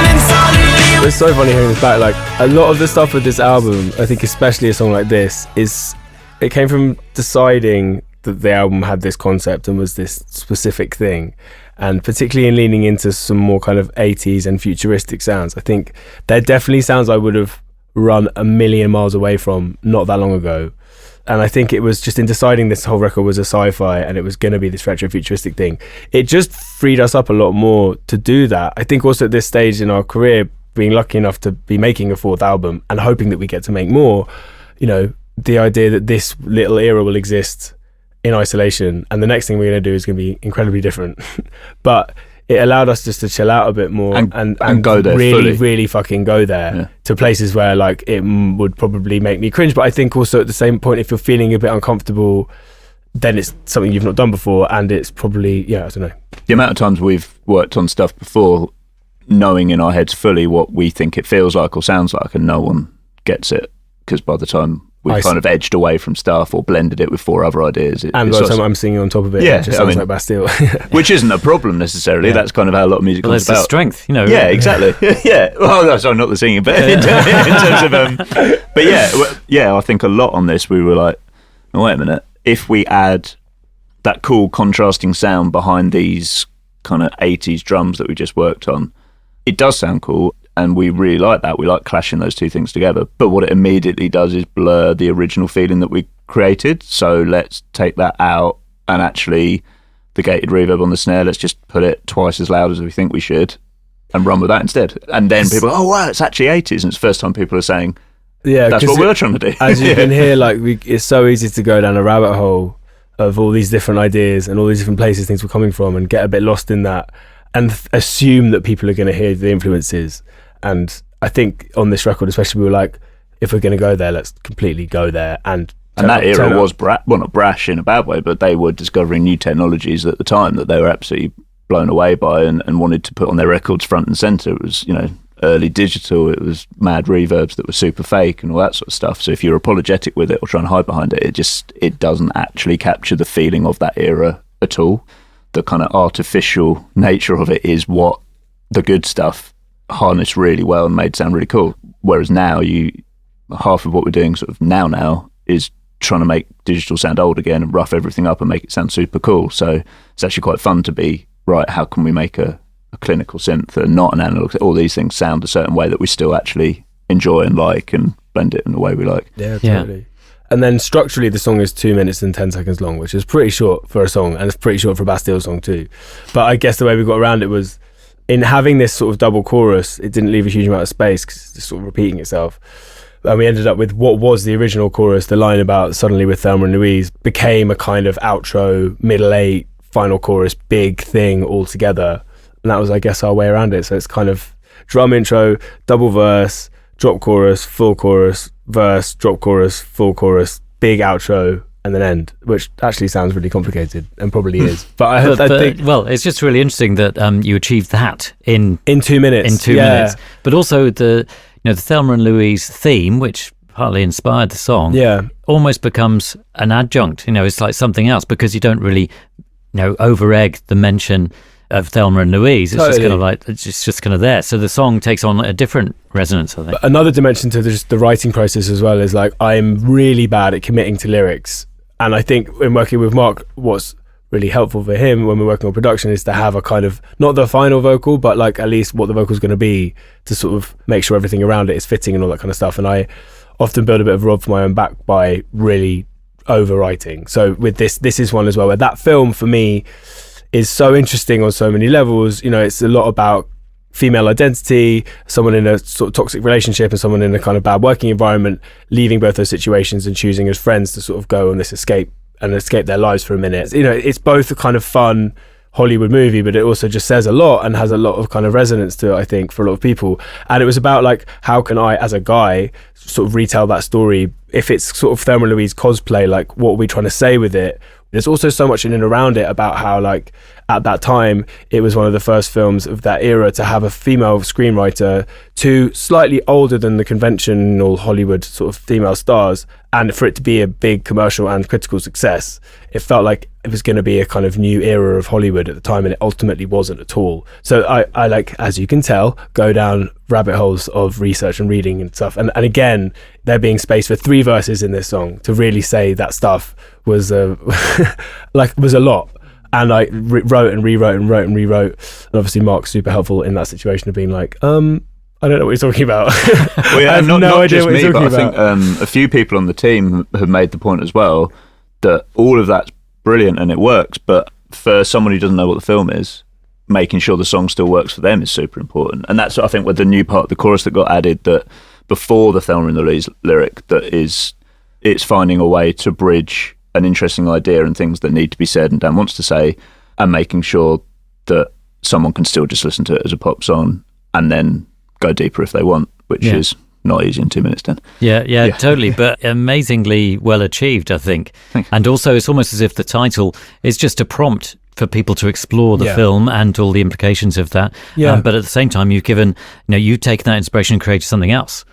and suddenly It's so funny hearing this back. Like a lot of the stuff with this album, I think especially a song like this, it came from deciding that the album had this concept and was this specific thing, and particularly in leaning into some more kind of 80s and futuristic sounds. I think they're definitely sounds I would have run a million miles away from not that long ago, and I think it was just in deciding this whole record was a sci-fi and it was going to be this retro futuristic thing, it just freed us up a lot more to do that. I think also at this stage in our career, being lucky enough to be making a fourth album and hoping that we get to make more, you know, the idea that this little era will exist in isolation and the next thing we're going to do is going to be incredibly different. But it allowed us just to chill out a bit more and go there really fully. fucking go there to places where like it would probably make me cringe. But I think also at the same point, if you're feeling a bit uncomfortable, then it's something you've not done before, and it's probably, I don't know. The amount of times we've worked on stuff before knowing in our heads fully what we think it feels like or sounds like, and no one gets it, because by the time we've kind of edged away from stuff or blended it with four other ideas. And by the time I'm singing on top of it, it just sounds like Bastille. Which isn't a problem necessarily. That's kind of how a lot of music comes about. There's the strength, you know. Yeah, exactly. Yeah. Well, no, sorry, not the singing, but in terms of... but I think a lot on this, we were like, oh, wait a minute. If we add that cool contrasting sound behind these kind of 80s drums that we just worked on, it does sound cool. And we really like that. We like clashing those two things together. But what it immediately does is blur the original feeling that we created. So let's take that out, and actually the gated reverb on the snare, let's just put it twice as loud as we think we should and run with that instead. And then people, oh wow, it's actually 80s. And it's the first time people are saying, that's what we're trying to do. As you can hear, like it's so easy to go down a rabbit hole of all these different ideas and all these different places things were coming from, and get a bit lost in that and assume that people are going to hear the influences. And I think on this record especially, we were like, if we're going to go there, let's completely go there. And that era was not brash in a bad way, but they were discovering new technologies at the time that they were absolutely blown away by and wanted to put on their records front and center. It was, early digital, it was mad reverbs that were super fake and all that sort of stuff. So if you're apologetic with it or trying to hide behind it, it doesn't actually capture the feeling of that era at all. The kind of artificial nature of it is what the good stuff harnessed really well and made sound really cool. Whereas now half of what we're doing sort of now is trying to make digital sound old again and rough everything up and make it sound super cool. So it's actually quite fun to be, right, how can we make a clinical synth and not an analog? All these things sound a certain way that we still actually enjoy and like, and blend it in the way we like. Yeah, totally. And then structurally the song is 2 minutes and 10 seconds long, which is pretty short for a song, and it's pretty short for a Bastille song too. But I guess the way we got around it was, in having this sort of double chorus, it didn't leave a huge amount of space because it's just sort of repeating itself. And we ended up with what was the original chorus, the line about suddenly with Thelma and Louise, became a kind of outro, middle eight, final chorus, big thing all together. And that was, I guess, our way around it. So it's kind of drum intro, double verse, drop chorus, full chorus, verse, drop chorus, full chorus, big outro, and then end, which actually sounds really complicated and probably is. But I think, well, it's just really interesting that you achieved that in 2 minutes. In 2 minutes, but also the Thelma and Louise theme, which partly inspired the song, almost becomes an adjunct. It's like something else because you don't really, over egg the mention of Thelma and Louise. It's just kind of like it's just kind of there. So the song takes on a different resonance, I think. But another dimension to just the writing process as well is like I'm really bad at committing to lyrics, and I think in working with Mark, what's really helpful for him when we're working on production is to have a kind of not the final vocal, but like at least what the vocal's going to be to sort of make sure everything around it is fitting and all that kind of stuff. And I often build a bit of rod for my own back by really overwriting. So with this is one as well where that film for me is so interesting on so many levels. It's a lot about female identity, someone in a sort of toxic relationship and someone in a kind of bad working environment, leaving both those situations and choosing as friends to sort of go on this escape their lives for a minute. It's both a kind of fun Hollywood movie, but it also just says a lot and has a lot of kind of resonance to it, I think, for a lot of people. And it was about like, how can I, as a guy, sort of retell that story? If it's sort of Thelma and Louise cosplay, like what are we trying to say with it? There's also so much in and around it about how, like, at that time, it was one of the first films of that era to have a female screenwriter, two slightly older than the conventional Hollywood sort of female stars, and for it to be a big commercial and critical success. It felt like it was going to be a kind of new era of Hollywood at the time, and it ultimately wasn't at all. So I like, as you can tell, go down rabbit holes of research and reading and stuff. And again, there being space for 3 verses in this song to really say that stuff was was a lot. And I wrote and rewrote and wrote and rewrote. And obviously Mark's super helpful in that situation of being like, I don't know what you're talking about. Well, yeah, I have not idea just what me, you're but talking I think a few people on the team have made the point as well that all of that's brilliant and it works, but for someone who doesn't know what the film is, making sure the song still works for them is super important. And that's, I think, with the new part, the chorus that got added, that before the Thelma and Louise lyric, that is, it's finding a way to bridge an interesting idea and things that need to be said and Dan wants to say, and making sure that someone can still just listen to it as a pop song and then go deeper if they want, which is not easy in 2 minutes, Dan. Yeah, totally, but amazingly well achieved, I think. Thanks. And also it's almost as if the title is just a prompt for people to explore the film and all the implications of that. But at the same time, you've given, you've taken that inspiration and created something else,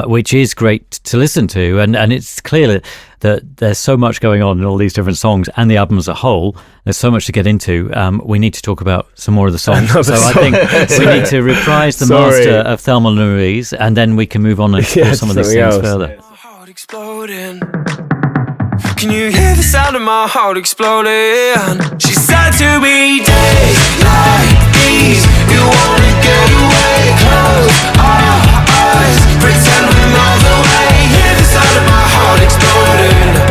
which is great to listen to. And it's clear that there's so much going on in all these different songs and the album as a whole. There's so much to get into. We need to talk about some more of the songs. So I think we need to reprise the master of Thelma and Louise, and then we can move on and explore some of these things further. My heart exploding. Can you hear the sound of my heart exploding? She said to me, days like these, you wanna get away. Close our eyes, pretend we're miles away. Hear the sound of my heart exploding.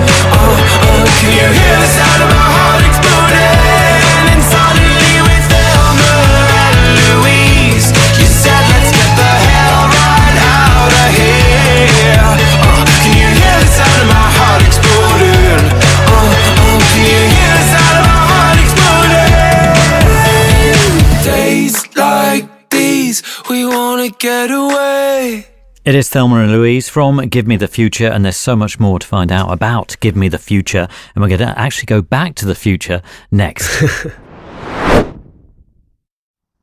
Can you hear the sound of my heart exploding? And suddenly with Thelma and Louise, you said let's get the hell right out of here. Can you hear the sound of my heart exploding? Can you hear the sound of my heart exploding? Days like these, we wanna get away. It is Thelma and Louise from Give Me the Future, and there's so much more to find out about Give Me the Future, and we're going to actually go back to the future next.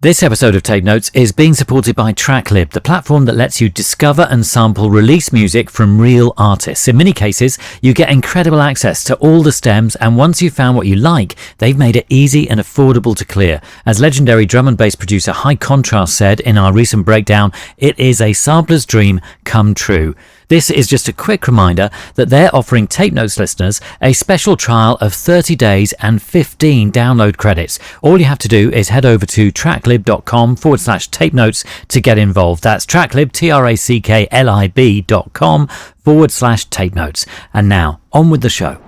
This episode of Tape Notes is being supported by TrackLib, the platform that lets you discover and sample release music from real artists. In many cases, you get incredible access to all the stems, and once you've found what you like, they've made it easy and affordable to clear. As legendary drum and bass producer High Contrast said in our recent breakdown, it is a sampler's dream come true. This is just a quick reminder that they're offering Tape Notes listeners a special trial of 30 days and 15 download credits. All you have to do is head over to tracklib.com/tape notes to get involved. That's tracklib, tracklib.com/tape notes. And now, on with the show.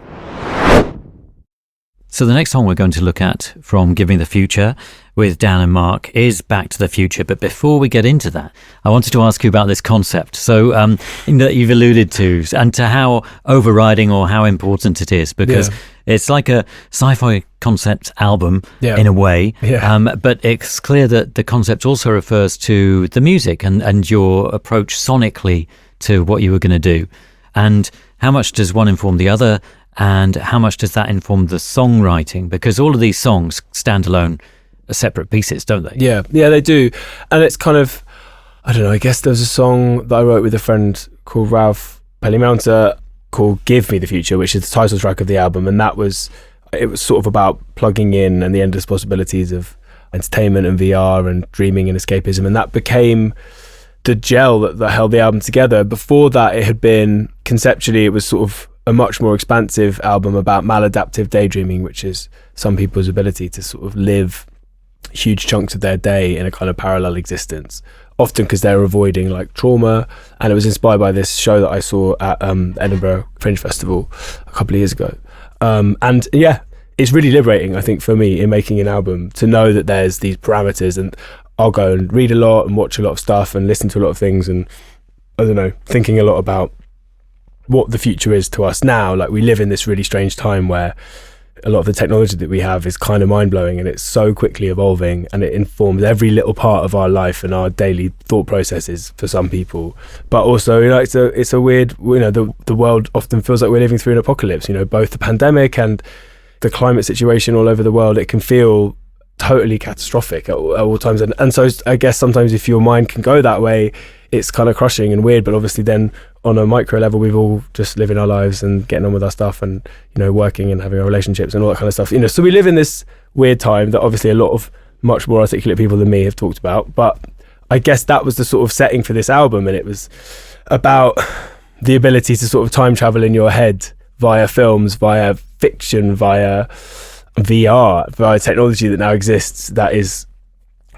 So the next song we're going to look at from Give Me the Future with Dan and Mark is Back to the Future. But before we get into that, I wanted to ask you about this concept. So that you've alluded to, and to how overriding or how important it is, because it's like a sci-fi concept album in a way. But it's clear that the concept also refers to the music and your approach sonically to what you were going to do? And how much does one inform the other? And how much does that inform the songwriting? Because all of these songs stand alone as separate pieces, don't they? Yeah, they do. And it's kind of, I don't know, I guess there was a song that I wrote with a friend called Ralph Pellimonta called Give Me the Future, which is the title track of the album. And it was sort of about plugging in and the endless possibilities of entertainment and VR and dreaming and escapism. And that became the gel that held the album together. Before that, it had been, conceptually, it was sort of a much more expansive album about maladaptive daydreaming, which is some people's ability to sort of live huge chunks of their day in a kind of parallel existence, often because they're avoiding like trauma. And it was inspired by this show that I saw at Edinburgh Fringe Festival a couple of years ago. And yeah, it's really liberating, I think, for me in making an album to know that there's these parameters, and I'll go and read a lot and watch a lot of stuff and listen to a lot of things, and I don't know, thinking a lot about what the future is to us now. Like, we live in this really strange time where a lot of the technology that we have is kind of mind-blowing, and it's so quickly evolving, and it informs every little part of our life and our daily thought processes for some people. But also, you know, it's a weird, you know, the world often feels like we're living through an apocalypse, you know, both the pandemic and the climate situation all over the world. It can feel totally catastrophic at all times, and so I guess sometimes if your mind can go that way, it's kind of crushing and weird. But obviously then on a micro level, we've all just living our lives and getting on with our stuff, and, you know, working and having our relationships and all that kind of stuff, you know. So we live in this weird time that obviously a lot of much more articulate people than me have talked about. But I guess that was the sort of setting for this album, and it was about the ability to sort of time travel in your head via films, via fiction, via VR, via technology that now exists, that is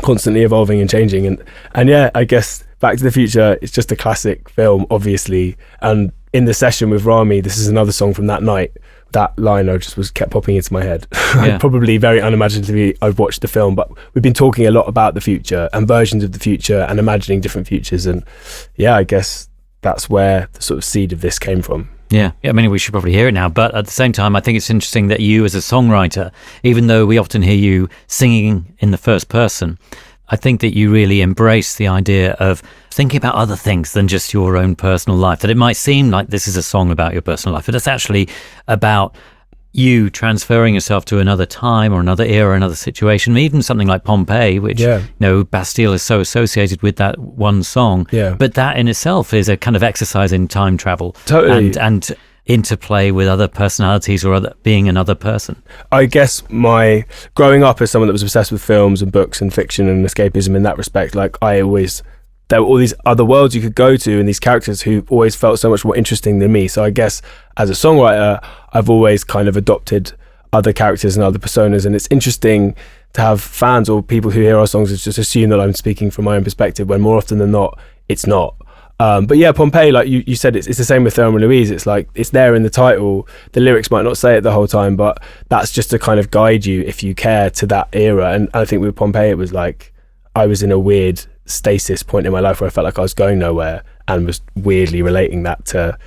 constantly evolving and changing. And yeah, I guess Back to the Future, it's just a classic film, obviously. And in the session with Rami, this is another song from that night. That line kept popping into my head. Yeah. Probably very unimaginatively, I've watched the film, but we've been talking a lot about the future and versions of the future and imagining different futures. And yeah, I guess that's where the sort of seed of this came from. Yeah, I mean, we should probably hear it now, but at the same time, I think it's interesting that you as a songwriter, even though we often hear you singing in the first person, I think that you really embrace the idea of thinking about other things than just your own personal life. That it might seem like this is a song about your personal life, but it's actually about you transferring yourself to another time or another era, another situation. Even something like Pompeii, which, you know, Bastille is so associated with that one song. Yeah. But that in itself is a kind of exercise in time travel. Totally. And interplay with other personalities or being another person. I guess my growing up as someone that was obsessed with films and books and fiction and escapism in that respect, like there were all these other worlds you could go to and these characters who always felt so much more interesting than me. So I guess as a songwriter, I've always kind of adopted other characters and other personas, and it's interesting to have fans or people who hear our songs just assume that I'm speaking from my own perspective, when more often than not, it's not. But yeah, Pompeii, like you said, it's the same with Thelma and Louise. It's like, it's there in the title. The lyrics might not say it the whole time, but that's just to kind of guide you, if you care, to that era. And I think with Pompeii, it was like I was in a weird stasis point in my life where I felt like I was going nowhere, and was weirdly relating that to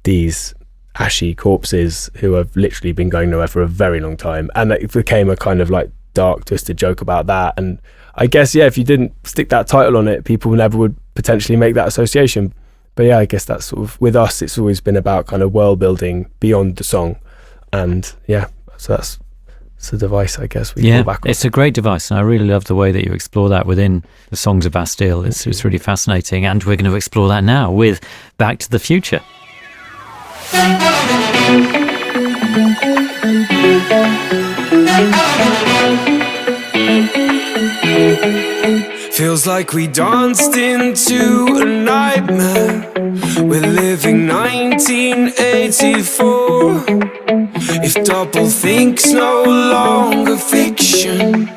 these ashy corpses who have literally been going nowhere for a very long time. And it became a kind of like dark, twisted joke about that. And I guess, yeah, if you didn't stick that title on it, people never would potentially make that association. But yeah, I guess that's sort of, with us, it's always been about kind of world building beyond the song. And yeah, so that's a device, I guess, we fall back on. It's a great device, and I really love the way that you explore that within the songs of Bastille. It's really fascinating, and we're going to explore that now with Back to the Future. Feels like we danced into a nightmare. We're living 1984. If doublethink no longer fiction,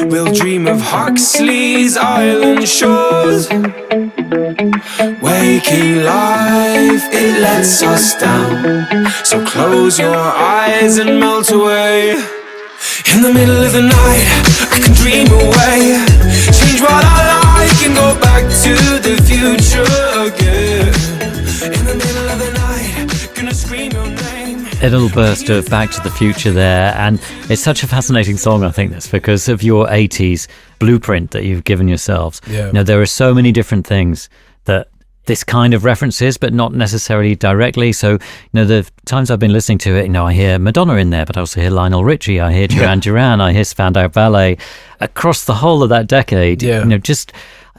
we'll dream of Huxley's island shores. Waking life, it lets us down. So close your eyes and melt away. In the middle of the night, I can dream away. Change what I like and go back to the future again. In the middle of the night, gonna scream your name. A little burst of Back to the Future there, and it's such a fascinating song. I think that's because of your 80s blueprint that you've given yourselves. Yeah. You know, there are so many different things that this kind of references, but not necessarily directly. So, the times I've been listening to it, I hear Madonna in there, but I also hear Lionel Richie, I hear Duran Duran, I hear Spandau Ballet. Across the whole of that decade, just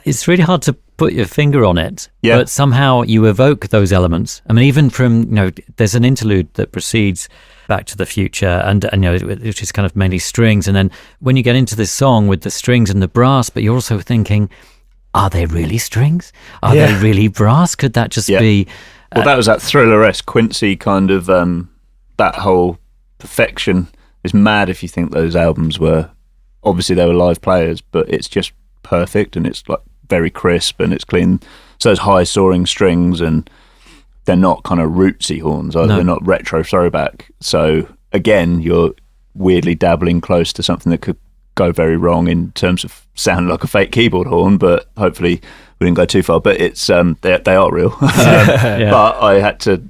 it's really hard to put your finger on it, but somehow you evoke those elements. I mean, even from, there's an interlude that precedes Back to the Future, and which is kind of mainly strings. And then when you get into this song with the strings and the brass, but you're also thinking, are they really strings? Are they really brass? Could that just be... Well, that was that Thriller-esque Quincy kind of, that whole perfection is mad if you think those albums were, obviously they were live players, but it's just perfect and it's like very crisp and it's clean. So those high soaring strings, and they're not kind of rootsy horns, either. They're not retro throwback. So again, you're weirdly dabbling close to something that could go very wrong in terms of sounding like a fake keyboard horn, but hopefully we didn't go too far. But it's they are real. But I had to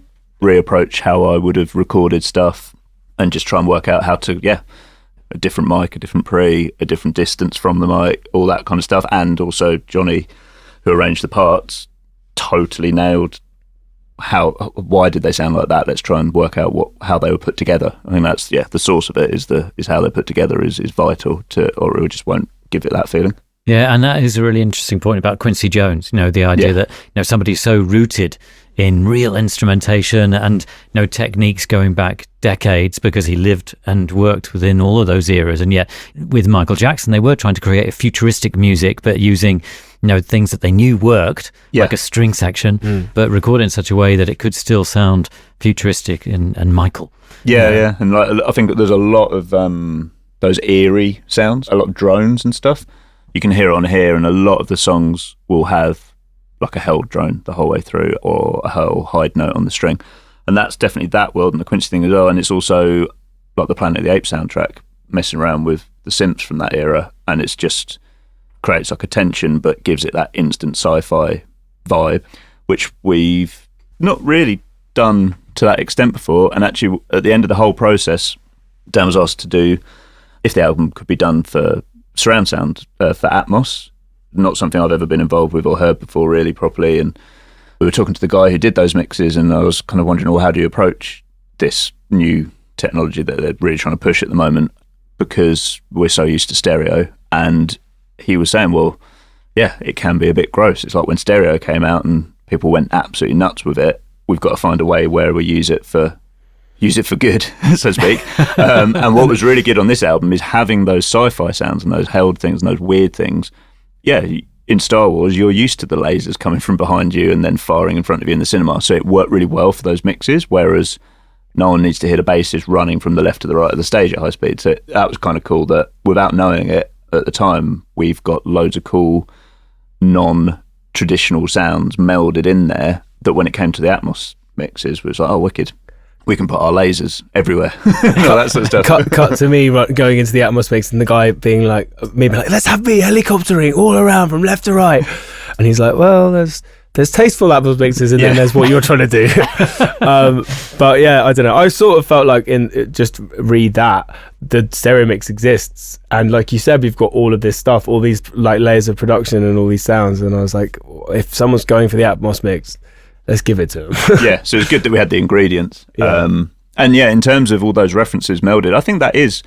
reapproach how I would have recorded stuff and just try and work out how to a different mic, a different pre, a different distance from the mic, all that kind of stuff. And also Johnny, who arranged the parts, totally nailed why did they sound like that. Let's try and work out how they were put together. I think that's the source of it is how they're put together is vital to, or it just won't give it that feeling. Yeah, and that is a really interesting point about Quincy Jones, the idea that somebody so rooted in real instrumentation and techniques going back decades, because he lived and worked within all of those eras. And yet with Michael Jackson, they were trying to create a futuristic music, but using things that they knew worked, like a string section, but recorded in such a way that it could still sound futuristic and Michael. Yeah. And I think that there's a lot of those eerie sounds, a lot of drones and stuff. You can hear it on here, and a lot of the songs will have like a held drone the whole way through, or a whole hide note on the string. And that's definitely that world and the Quincy thing as well. And it's also like the Planet of the Apes soundtrack, messing around with the synths from that era, and it's just creates like a tension but gives it that instant sci-fi vibe, which we've not really done to that extent before. And actually at the end of the whole process, Dan was asked to do if the album could be done for surround sound, for Atmos. Not something I've ever been involved with or heard before really properly. And we were talking to the guy who did those mixes, and I was kind of wondering, well, how do you approach this new technology that they're really trying to push at the moment, because we're so used to stereo. And he was saying, well, it can be a bit gross. It's like when stereo came out and people went absolutely nuts with it. We've got to find a way where we use it for good, so to speak. And what was really good on this album is having those sci-fi sounds and those held things and those weird things. Yeah, in Star Wars, you're used to the lasers coming from behind you and then firing in front of you in the cinema. So it worked really well for those mixes, whereas no one needs to hear the basses running from the left to the right of the stage at high speed. So that was kind of cool that without knowing it at the time, we've got loads of cool non-traditional sounds melded in there that when it came to the Atmos mixes was like, oh, wicked. We can put our lasers everywhere. That sort of stuff. Cut to me going into the Atmos mix and the guy being like, let's have me helicoptering all around from left to right. And he's like, well, there's tasteful Atmos mixes and then there's what you're trying to do. But yeah, I don't know. I sort of felt like just read that, the stereo mix exists. And like you said, we've got all of this stuff, all these like layers of production and all these sounds. And I was like, if someone's going for the Atmos mix, let's give it to them. So it's good that we had the ingredients. And in terms of all those references melded, I think that is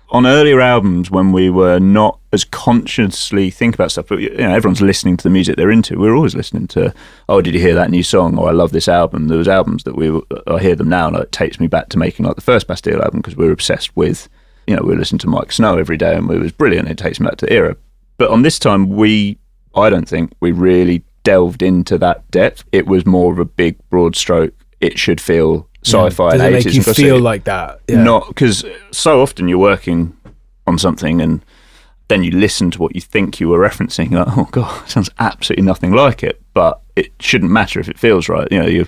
on earlier albums when we were not as consciously think about stuff, but everyone's listening to the music they're into. We're always listening to, oh, did you hear that new song? Oh, I love this album. There was albums that I hear them now and it takes me back to making like the first Bastille album, because we were obsessed with, we were listening to Mike Snow every day and it was brilliant. It takes me back to the era. But on this time, I don't think we really delved into that depth. It was more of a big broad stroke. It should feel sci-fi and 80s. Does it make you feel like that? Yeah. Not because so often you're working on something and then you listen to what you think you were referencing, like, oh god, it sounds absolutely nothing like it. But it shouldn't matter if it feels right. You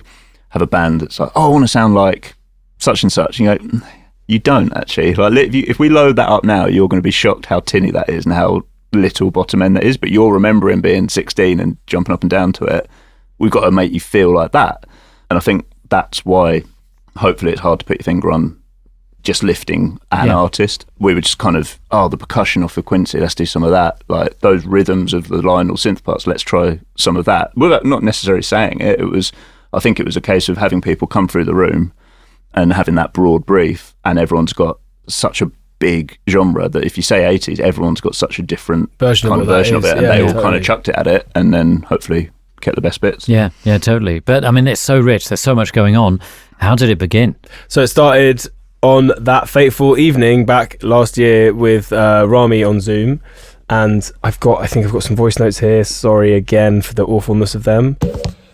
have a band that's like, oh, I want to sound like such and such. You go, you don't actually. Like if we load that up now, you're going to be shocked how tinny that is and how little bottom end that is. But you're remembering being 16 and jumping up and down to it. We've got to make you feel like that. And I think that's why hopefully it's hard to put your finger on just lifting an artist. We were just kind of, the percussion off of Quincy, let's do some of that. Like those rhythms of the Lionel synth parts, let's try some of that. Without not necessarily saying it, I think it was a case of having people come through the room and having that broad brief, and everyone's got such a big genre that if you say 80s, everyone's got such a different version of it, and they all kind of chucked it at it, and then hopefully kept the best bits. Yeah, totally. But I mean, it's so rich. There's so much going on. How did it begin? So it started on that fateful evening back last year with Rami on Zoom, and I think I've got some voice notes here. Sorry again for the awfulness of them.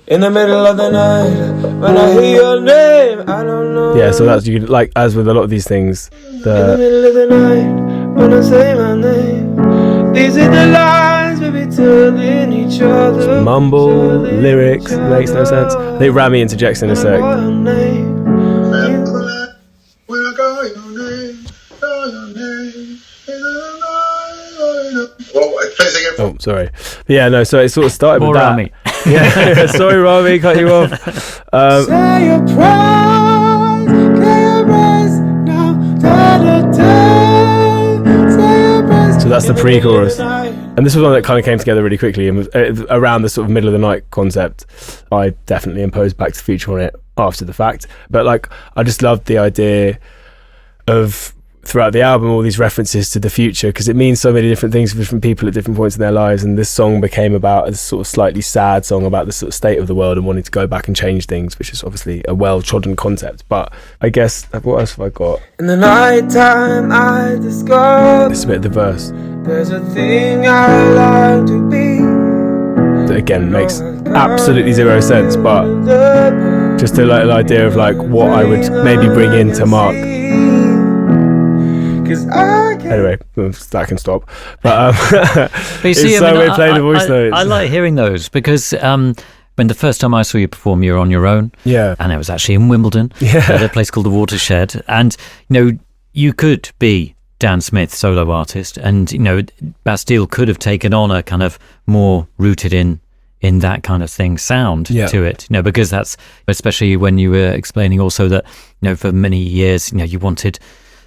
In the middle of the night, when I hear your name, I don't know. Yeah, so that's, you could, like, as with a lot of these things, in the middle of the night, when I say my name, these are the lines we be telling each other. Mumble, lyrics, makes no sense. I think Rami interjects in a sec. Oh, sorry. But yeah, no, so it sort of started with that. Rami. Yeah, sorry, Rami, cut you off. Say your prayers, get your rest now, say your prayers. So that's the pre-chorus. And this was one that kind of came together really quickly and was around the sort of middle of the night concept. I definitely imposed Back to the Future on it after the fact. But like, I just loved the idea of, throughout the album, all these references to the future, because it means so many different things for different people at different points in their lives. And this song became about a sort of slightly sad song about the sort of state of the world and wanting to go back and change things, which is obviously a well-trodden concept. But I guess, what else have I got? In the night time I discover This is a bit of the verse. there's a thing I like to be. That again makes absolutely zero sense, but just a little idea of like what I would maybe bring into Mark. Anyway, that can stop. But you see, it's so weird playing the voice notes. I like hearing those because when the first time I saw you perform, you were on your own. Yeah. And it was actually in Wimbledon at a place called the Watershed. And, you could be Dan Smith, solo artist, and, Bastille could have taken on a kind of more rooted in that kind of thing sound to it, because that's, especially when you were explaining also that, for many years, you wanted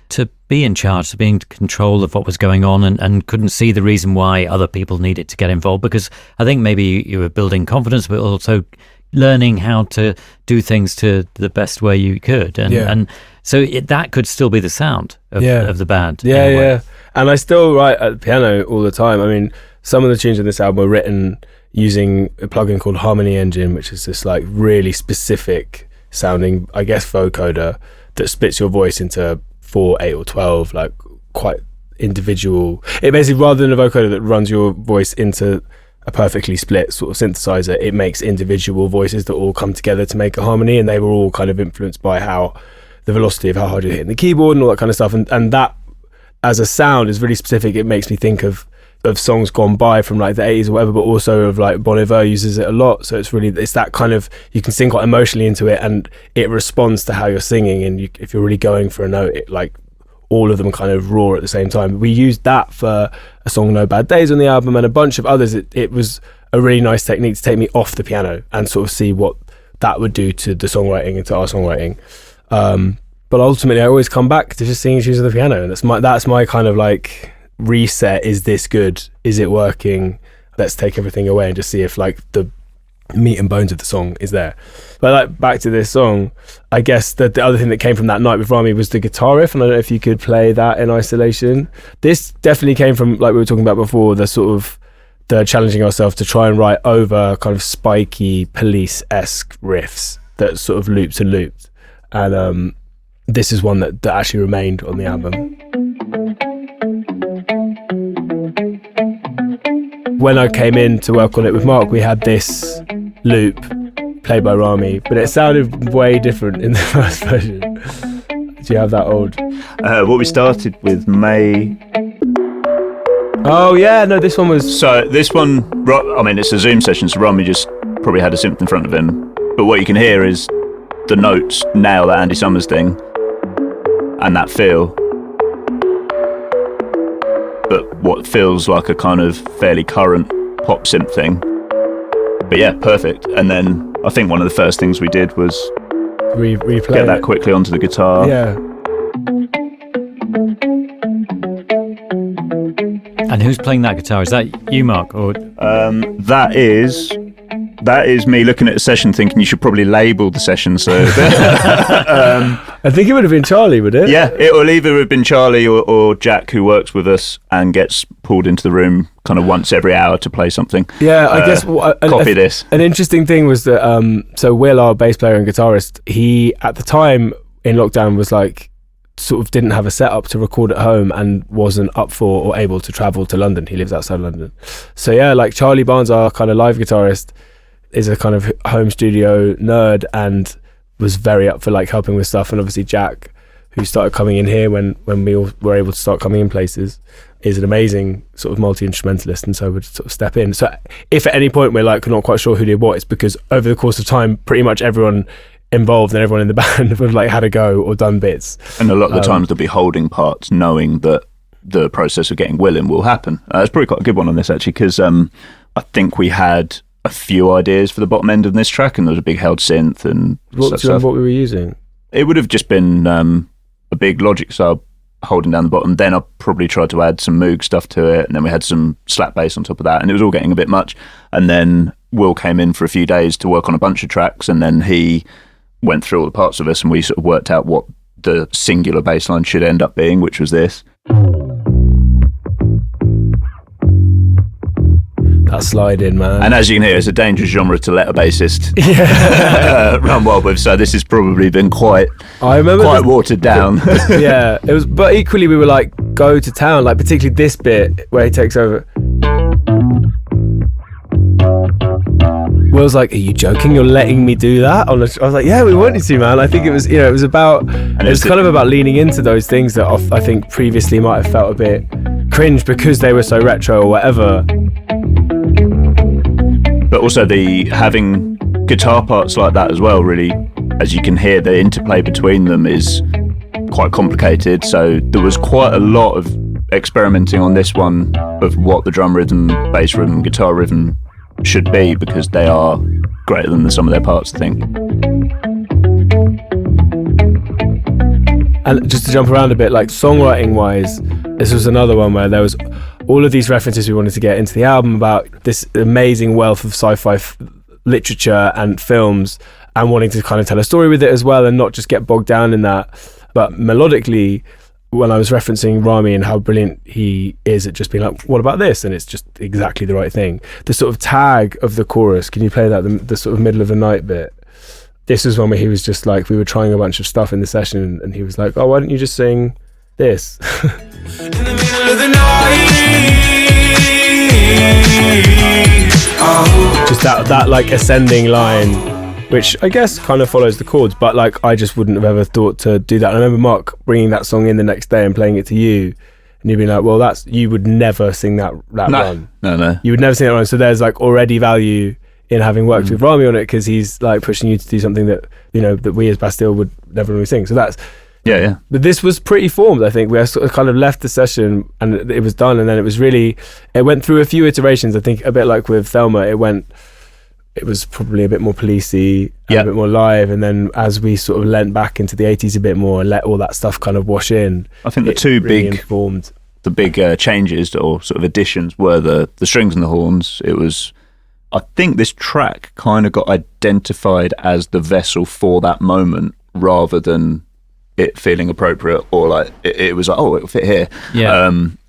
to be in charge, to be in control of what was going on, and couldn't see the reason why other people needed to get involved, because I think maybe you were building confidence, but also learning how to do things to the best way you could. And so that could still be the sound of the band. Yeah. And I still write at the piano all the time. I mean, some of the tunes in this album were written using a plugin called Harmony Engine, which is this like really specific sounding, I guess, vocoder that splits your voice into 4, 8 or 12, like quite individual. It basically, rather than a vocoder that runs your voice into a perfectly split sort of synthesizer, it makes individual voices that all come together to make a harmony, and they were all kind of influenced by how the velocity of how hard you're hitting the keyboard and all that kind of stuff. And that as a sound is really specific. It makes me think of songs gone by from like the 80s or whatever, but also of like Bon Iver uses it a lot. So it's that kind of, you can sing quite emotionally into it and it responds to how you're singing. And if you're really going for a note, it like all of them kind of roar at the same time. We used that for a song No Bad Days on the album and a bunch of others. It was a really nice technique to take me off the piano and sort of see what that would do to the songwriting and to our songwriting. But ultimately I always come back to just singing tunes on the piano, and that's my kind of like reset. Is this good? Is it working? Let's take everything away and just see if like the meat and bones of the song is there. But like back to this song, I guess that the other thing that came from that night with Rami was the guitar riff, and I don't know if you could play that in isolation. This definitely came from, like we were talking about before, the sort of the challenging ourselves to try and write over kind of spiky Police-esque riffs that sort of looped and looped, and this is one that actually remained on the album. When I came in to work on it with Mark, we had this loop played by Rami, but it sounded way different in the first version. Do you have that old? What we started with May. Oh yeah, no, this one was... So this one, I mean, it's a Zoom session, so Rami just probably had a synth in front of him. But what you can hear is the notes nail that Andy Summers thing and that feel. But what feels like a kind of fairly current pop synth thing. But yeah, perfect. And then I think one of the first things we did was replay get that quickly onto the guitar. Yeah. And who's playing that guitar? Is that you, Mark? Or That is me looking at a session thinking you should probably label the session. So I think it would have been Charlie, would it? yeah, it will either have been Charlie or Jack, who works with us and gets pulled into the room kind of once every hour to play something. Yeah, I guess copy this. An interesting thing was that so Will, our bass player and guitarist, he at the time in lockdown was like sort of didn't have a setup to record at home and wasn't up for or able to travel to London. He lives outside London. So yeah, like Charlie Barnes, our kind of live guitarist, is a kind of home studio nerd and was very up for like helping with stuff. And obviously Jack, who started coming in here when we all were able to start coming in places, is an amazing sort of multi-instrumentalist, and so would sort of step in. So if at any point we're like not quite sure who did what, it's because over the course of time pretty much everyone involved and everyone in the band have like had a go or done bits. And a lot of the times they'll be holding parts knowing that the process of getting Will in will happen. It's probably quite a good one on this actually, because I think we had a few ideas for the bottom end of this track, and there was a big held synth and What we were using? It would have just been a big Logic sub holding down the bottom. Then I probably tried to add some Moog stuff to it, and then we had some slap bass on top of that, and it was all getting a bit much. And then Will came in for a few days to work on a bunch of tracks, and then he went through all the parts of us, and we sort of worked out what the singular bass line should end up being, which was this. That slide in, man. And as you can hear, it's a dangerous genre to let a bassist run wild with, so this has probably been quite watered down. Yeah, it was, but equally we were like, go to town, like particularly this bit where he takes over. Will's like, are you joking? You're letting me do that? I was like, yeah, we want you to, man. I think it was, it was about, it was kind of about leaning into those things that I think previously might have felt a bit cringe because they were so retro or whatever. But also having guitar parts like that as well, really, as you can hear, the interplay between them is quite complicated. So there was quite a lot of experimenting on this one of what the drum rhythm, bass rhythm, guitar rhythm should be, because they are greater than the sum of their parts, I think. And just to jump around a bit, like songwriting wise, this was another one where there was all of these references we wanted to get into the album about this amazing wealth of sci-fi literature and films, and wanting to kind of tell a story with it as well and not just get bogged down in that. But melodically, when I was referencing Rami and how brilliant he is at just being like, what about this? And it's just exactly the right thing. The sort of tag of the chorus, can you play that, the sort of middle of the night bit? This was one where he was just like, we were trying a bunch of stuff in the session and he was like, oh, why don't you just sing this? In the middle of the night. Oh. Just that like ascending line, which I guess kind of follows the chords, but like I just wouldn't have ever thought to do that. And I remember Mark bringing that song in the next day and playing it to you, and you'd be like, well, you would never sing that run. No. You would never sing that run. So there's like already value in having worked with Rami on it, because he's like pushing you to do something that, that we as Bastille would never really sing. So that's, yeah. But this was pretty formed, I think. We sort of kind of left the session and it was done, and then it went through a few iterations. I think a bit like with Thelma, it was probably a bit more policey and a bit more live, and then as we sort of leant back into the 80s a bit more and let all that stuff kind of wash in, I think the two really big informed. The big changes or sort of additions were the strings and the horns. It was, I think this track kind of got identified as the vessel for that moment rather than it feeling appropriate, or like it was like, oh, it'll fit here.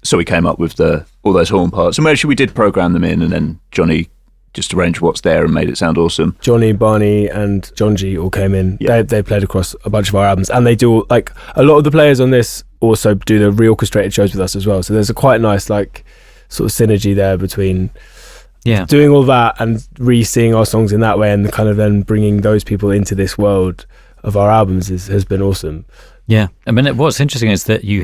So we came up with all those horn parts, and actually we did program them in, and then Johnny just arranged what's there and made it sound awesome. Johnny, Barney and John G all came in. They played across a bunch of our albums, and they do, like, a lot of the players on this also do the reorchestrated shows with us as well, so there's a quite nice like sort of synergy there between doing all that and re-seeing our songs in that way, and kind of then bringing those people into this world of our albums has been awesome. Yeah, I mean, what's interesting is that you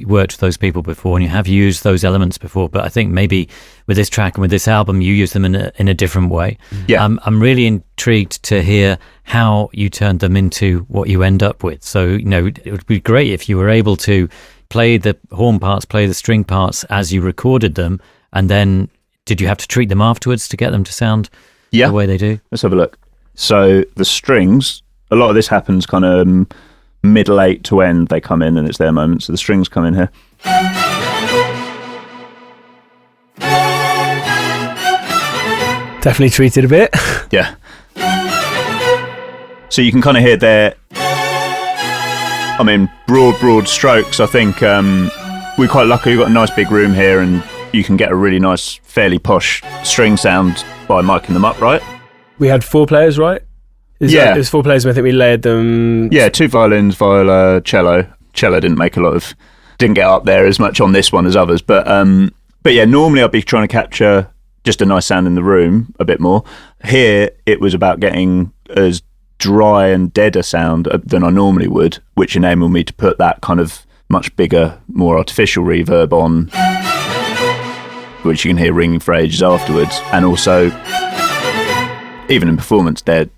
worked with those people before and you have used those elements before, but I think maybe with this track and with this album, you use them in a different way. Yeah. I'm really intrigued to hear how you turned them into what you end up with. So, it would be great if you were able to play the horn parts, play the string parts as you recorded them, and then did you have to treat them afterwards to get them to sound the way they do? Let's have a look. So the strings, a lot of this happens kind of middle 8 to end, they come in and it's their moment. So the strings come in here. Definitely treated a bit. Yeah. So you can kind of hear their, I mean, broad strokes. I think we're quite lucky. We've got a nice big room here and you can get a really nice, fairly posh string sound by miking them up, right? We had 4 players, right? Yeah. There's 4 players, and I think we layered them. Yeah, 2 violins, viola, cello. Cello didn't get up there as much on this one as others. But yeah, normally I'd be trying to capture just a nice sound in the room a bit more. Here, it was about getting as dry and dead a sound than I normally would, which enabled me to put that kind of much bigger, more artificial reverb on, which you can hear ringing for ages afterwards. And also, even in performance, they're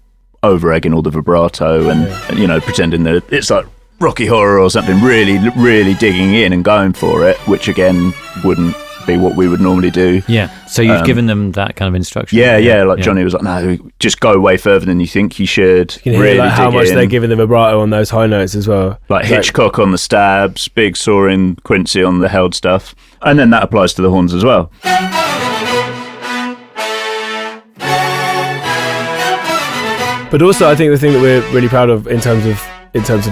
over-egging all the vibrato and, you know, pretending that it's like Rocky Horror or something, really, really digging in and going for it, which again wouldn't be what we would normally do. Yeah. So you've given them that kind of instruction. Yeah. Like Johnny was like, no, just go way further than you think you should. You can really hear like how much in. they're giving the vibrato on those high notes as well. Like Hitchcock on the stabs, big soaring Quincy on the held stuff. And then that applies to the horns as well. But also, I think the thing that we're really proud of in terms of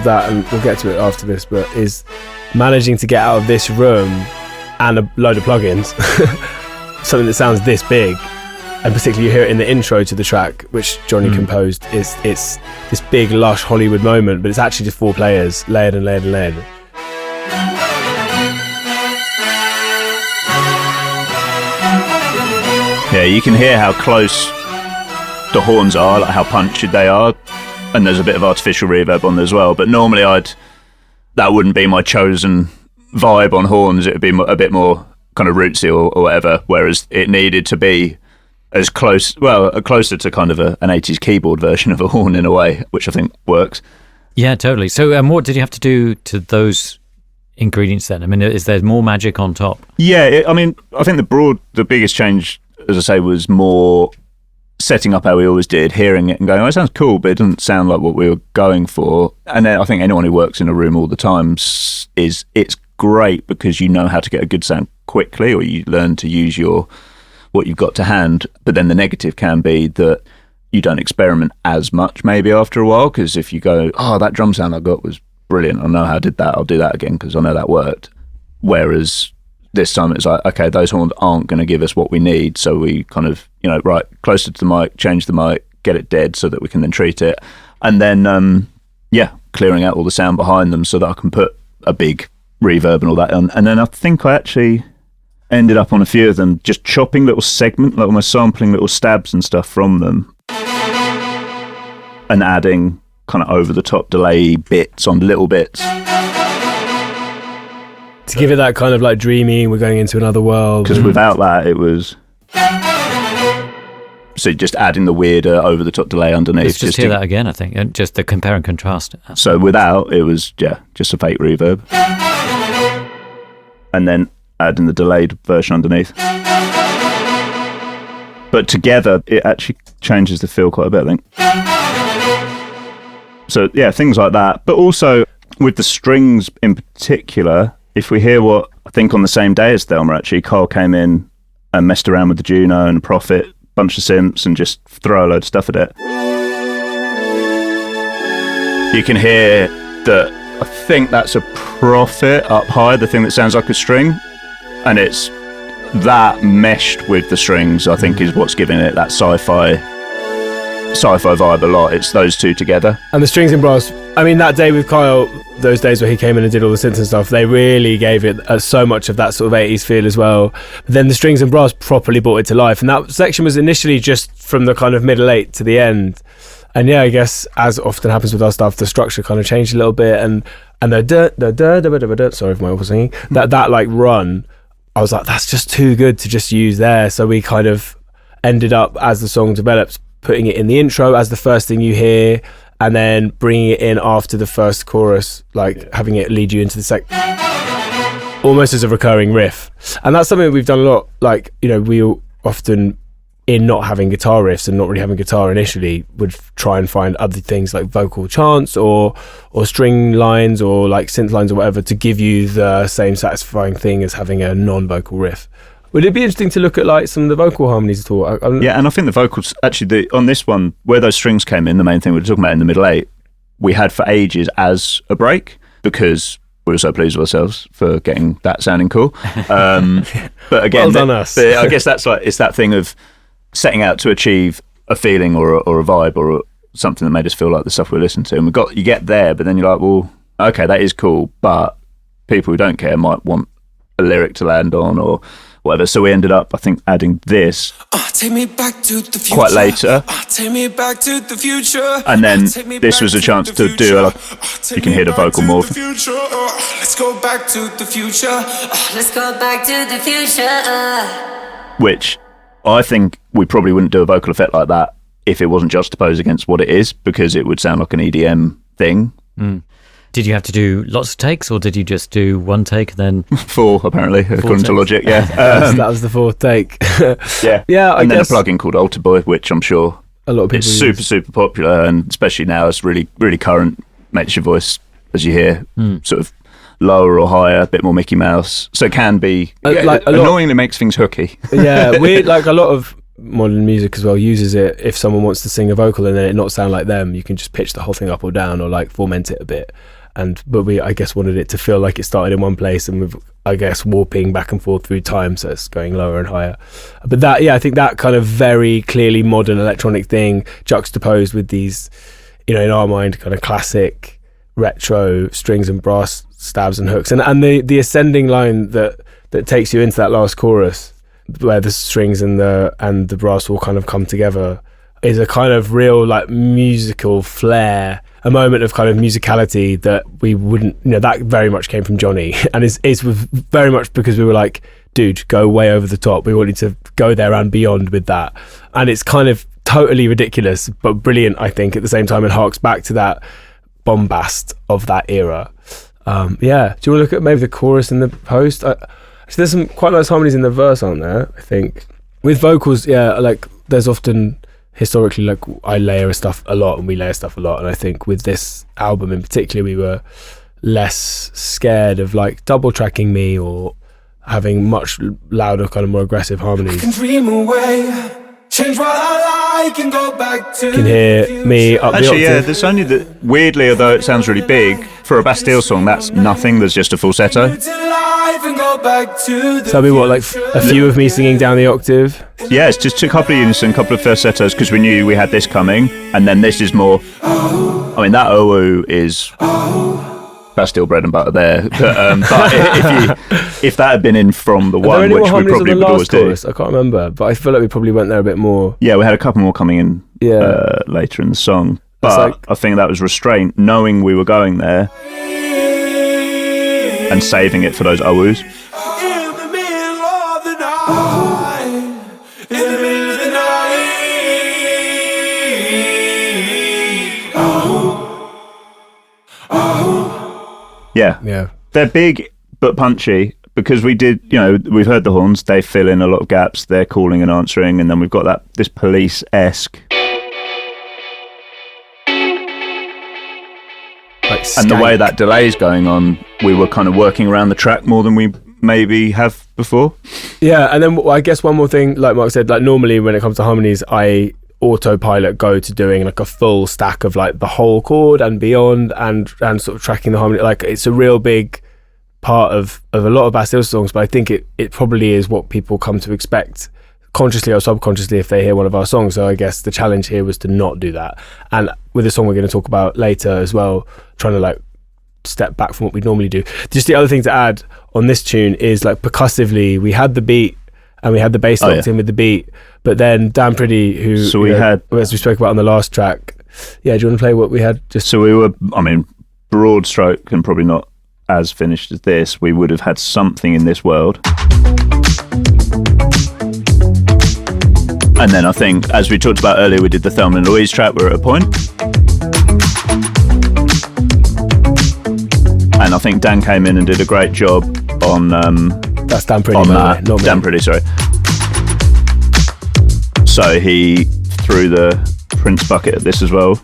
that, and we'll get to it after this, but is managing to get out of this room and a load of plugins something that sounds this big, and particularly you hear it in the intro to the track, which Johnny composed. It's this big, lush Hollywood moment, but it's actually just 4 players layered and layered and layered. Yeah, you can hear how close the horns are, like how punched they are, and there's a bit of artificial reverb on there as well. But normally that wouldn't be my chosen vibe on horns. It would be a bit more kind of rootsy or whatever, whereas it needed to be as close, closer to kind of an 80s keyboard version of a horn in a way, which I think works. Yeah, totally. So what did you have to do to those ingredients then? I mean, is there more magic on top? Yeah, I mean, I think the biggest change, as I say, was more setting up how we always did, hearing it and going, oh, it sounds cool, but it doesn't sound like what we were going for. And then I think anyone who works in a room all the time it's great because you know how to get a good sound quickly, or you learn to use what you've got to hand. But then the negative can be that you don't experiment as much maybe after a while, because if you go, oh, that drum sound I got was brilliant, I know how I did that, I'll do that again because I know that worked. Whereas this time it's like, okay, those horns aren't going to give us what we need, so we kind of, right, closer to the mic, change the mic, get it dead so that we can then treat it. And then, clearing out all the sound behind them so that I can put a big reverb and all that on. And then I think I actually ended up on a few of them just chopping little segments, like almost sampling little stabs and stuff from them and adding kind of over-the-top delay bits on little bits. To give it that kind of like dreamy, we're going into another world. Because without that, it was... So just adding the weirder over-the-top delay underneath. Let's just hear that again, I think, and just the compare and contrast. So without, it was, just a fake reverb. And then adding the delayed version underneath. But together, it actually changes the feel quite a bit, I think. So, things like that. But also, with the strings in particular, if we hear what, I think on the same day as Thelma, actually, Kyle came in and messed around with the Juno and Prophet, bunch of synths, and just throw a load of stuff at it. You can hear that, I think that's a Prophet up high, the thing that sounds like a string, and it's that meshed with the strings, I think, is what's giving it that sci-fi vibe a lot. It's those two together. And the strings and brass, I mean, that day with Kyle, those days where he came in and did all the synths and stuff, they really gave it so much of that sort of 80s feel as well. But then the strings and brass properly brought it to life, and that section was initially just from the kind of middle 8 to the end. And I guess as often happens with our stuff, the structure kind of changed a little bit, and the sorry for my awful singing, that like run, I was like, that's just too good to just use there. So we kind of ended up, as the song develops, putting it in the intro as the first thing you hear, and then bringing it in after the first chorus, like having it lead you into the almost as a recurring riff. And that's something that we've done a lot. Like, we often in not having guitar riffs and not really having guitar initially, would try and find other things like vocal chants or string lines or like synth lines or whatever to give you the same satisfying thing as having a non-vocal riff. Would it be interesting to look at like some of the vocal harmonies at all? Yeah, and I think the vocals, actually, on this one, where those strings came in, the main thing we were talking about in the middle eight, we had for ages as a break, because we were so pleased with ourselves for getting that sounding cool. But again, well done us. I guess that's like, it's that thing of setting out to achieve a feeling or a vibe or something that made us feel like the stuff we listened to. And you get there, but then you're like, well, okay, that is cool, but people who don't care might want a lyric to land on or whatever. So we ended up, I think, adding this take me back to the future. quite later. Take me back to the future. And then this was a chance to do you can hear the vocal more. Let's go back to the future. Let's go back to the future. Which I think we probably wouldn't do a vocal effect like that if it wasn't juxtaposed against what it is, because it would sound like an EDM thing. Did you have to do lots of takes, or did you just do one take then? 4, apparently, according to Logic, yeah. That was the fourth take. Yeah. Yeah, I and then a guess plugin called Alter Boy, which I'm sure a lot of people it's use. super popular, and especially now it's really, really current. Makes your voice, as you hear, sort of lower or higher, a bit more Mickey Mouse. So it can be, like a lot- annoyingly makes things hooky. Yeah, weird. Like a lot of modern music as well uses it. If someone wants to sing a vocal and then it not sound like them, you can just pitch the whole thing up or down, or like foment it a bit. But we, I guess, wanted it to feel like it started in one place and with, I guess, warping back and forth through time, so it's going lower and higher. But that, yeah, I think that kind of very clearly modern electronic thing juxtaposed with these, you know, in our mind, kind of classic retro strings and brass stabs and hooks, and the ascending line that takes you into that last chorus, where the strings and the brass all kind of come together, is a kind of real like musical flair, a moment of kind of musicality that we wouldn't, you know, that very much came from Johnny, and it's very much because we were like, dude, go way over the top. We wanted to go there and beyond with that, and it's kind of totally ridiculous but brilliant, I think, at the same time, and harks back to that bombast of that era. Yeah, do you want to look at maybe the chorus and the post? Actually, there's some quite nice harmonies in the verse, aren't there? I think with vocals, yeah, like there's often historically, like I layer stuff a lot and we layer stuff a lot, and I think with this album in particular we were less scared of like double tracking me or having much louder, kind of more aggressive harmonies. Can dream away, change what I like and go back to. You can hear me up the Actually, yeah, octave. there's only weirdly, although it sounds really big, for a Bastille song, that's nothing, there's just a falsetto. So I mean, what, like a few of me singing down the octave? Yeah, it's just a couple of unison, a couple of falsettos, because we knew we had this coming, and then this is more, I mean, that OO is Bastille bread and butter there, but if that had been in from the Are there one, any more which we harmonies on probably the would always last do. chorus? I can't remember, but I feel like we probably went there a bit more. Yeah, we had a couple more coming in Yeah. later in the song, That's but like- I think that was restraint, knowing we were going there and saving it for those OOs. In the middle of the night, in the middle of the night. Yeah. Yeah. They're big but punchy, because we did, you know, we've heard the horns, they fill in a lot of gaps, they're calling and answering, and then we've got this Police-esque, Like and the way skank. that delay is going on, we were kind of working around the track more than we maybe have before. Yeah, and then I guess one more thing, like Mark said, like normally when it comes to harmonies, I autopilot go to doing like a full stack of like the whole chord and beyond, and sort of tracking the harmony. Like it's a real big part of a lot of Bastille songs, but I think it probably is what people come to expect, consciously or subconsciously, if they hear one of our songs. So I guess the challenge here was to not do that. And with the song we're going to talk about later as well, trying to like step back from what we normally do. Just the other thing to add on this tune is like percussively, we had the beat and we had the bass locked in with the beat, but then Dan Pretty, who So we had, as we spoke about on the last track, yeah, do you want to play what we had? Just so we were, I mean, broad stroke and probably not as finished as this, we would have had something in this world. And then I think, as we talked about earlier, we did the Thelma and Louise track, we're at a point. And I think Dan came in and did a great job on that's Dan Pretty, on by the that. way, not me. Dan Pretty, sorry. So he threw the Prince bucket at this as well.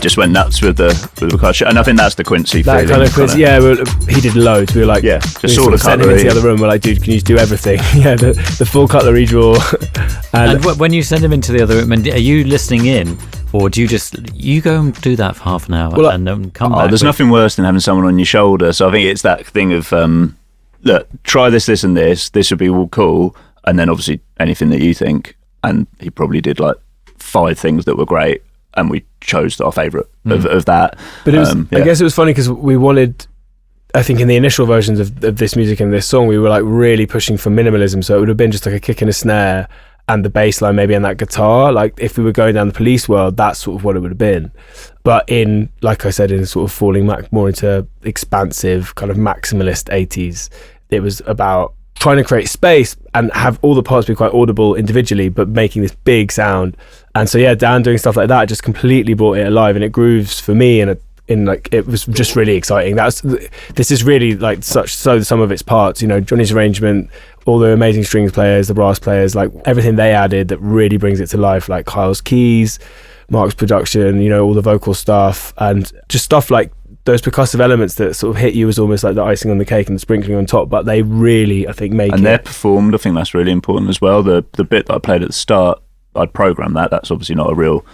Just went nuts with the percussion, and I think that's the Quincy that feeling. kind of Quincy. Yeah, he did loads. We were like, Yeah, just we saw sort the of sent him cutlery. into the other room. We're like, dude, can you just do everything? Yeah, the full cutlery drawer. And when you send him into the other room, and are you listening in, or do you go and do that for half an hour and then come back? There's nothing worse than having someone on your shoulder. So I think it's that thing of look, try this and this. This would be all cool, and then obviously anything that you think. And he probably did like 5 things that were great, and we chose our favourite of that. But it was, I guess it was funny because we wanted, I think in the initial versions of this music and this song, we were like really pushing for minimalism. So it would have been just like a kick and a snare and the bass line maybe and that guitar. Like if we were going down the Police world, that's sort of what it would have been. But in, like I said, in sort of falling back more into expansive kind of maximalist 80s, it was about trying to create space and have all the parts be quite audible individually, but making this big sound. And so, yeah, Dan doing stuff like that just completely brought it alive, and it grooves for me it was just really exciting. This is really like so the sum of its parts, you know, Johnny's arrangement, all the amazing strings players, the brass players, like everything they added that really brings it to life, like Kyle's keys, Mark's production, you know, all the vocal stuff, and just stuff like those percussive elements that sort of hit you as almost like the icing on the cake and the sprinkling on top, but they really, I think, make it. And they're performed. I think that's really important as well. The bit that I played at the start, I'd programmed that. That's obviously not a real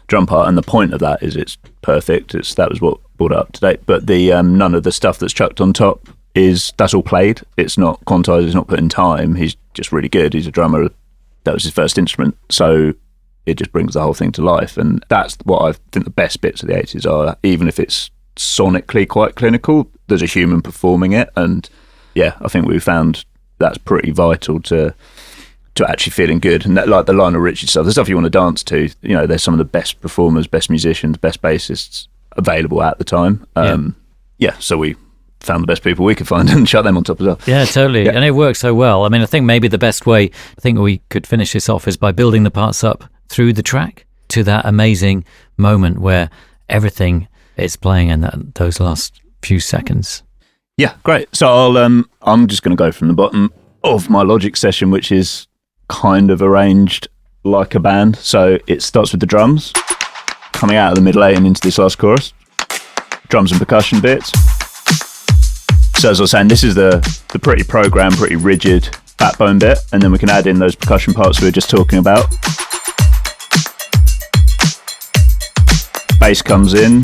drum part, and the point of that is it's perfect. That was what brought it up to date. But the none of the stuff that's chucked on top that's all played. It's not quantized. It's not put in time. He's just really good. He's a drummer. That was his first instrument, so it just brings the whole thing to life. And that's what I think the best bits of the 80s are. Even if it's sonically quite clinical, there's a human performing it, and yeah, I think we found that's pretty vital to actually feeling good. And that, like the Lionel Richie stuff, the stuff you want to dance to, you know, there's some of the best performers, best musicians, best bassists available at the time. So we found the best people we could find and shut them on top as well. Yeah, totally. Yeah. And it works so well. I mean, I think maybe the best way I think we could finish this off is by building the parts up through the track to that amazing moment where everything is playing in those last few seconds. Yeah, great. So I'm just going to go from the bottom of my Logic session, which is kind of arranged like a band. So it starts with the drums coming out of the middle 8 and into this last chorus. Drums and percussion bits. So as I was saying, this is the pretty programmed, pretty rigid backbone bit, and then we can add in those percussion parts we were just talking about. Bass comes in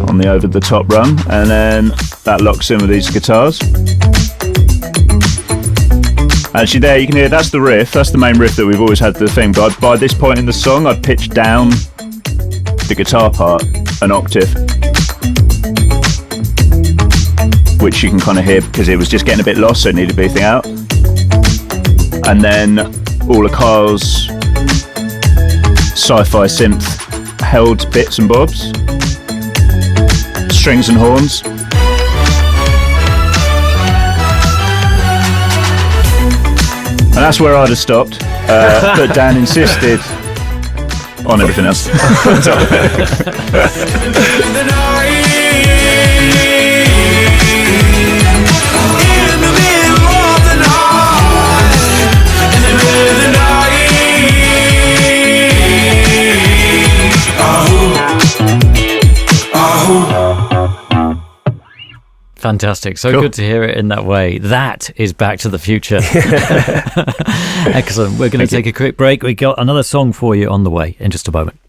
on the over the top run, and then that locks in with these guitars. Actually there you can hear that's the riff, that's the main riff that we've always had the thing, but by this point in the song I'd pitched down the guitar part an octave, which you can kind of hear because it was just getting a bit lost, so it needed beefing out. And then all of Kyle's sci-fi synth held bits and bobs, strings and horns. And that's where I'd have stopped, but Dan insisted on everything else. Fantastic. So good to hear it in that way. That is Back to the Future. Excellent. We're going to take a quick break. We got another song for you on the way in just a moment.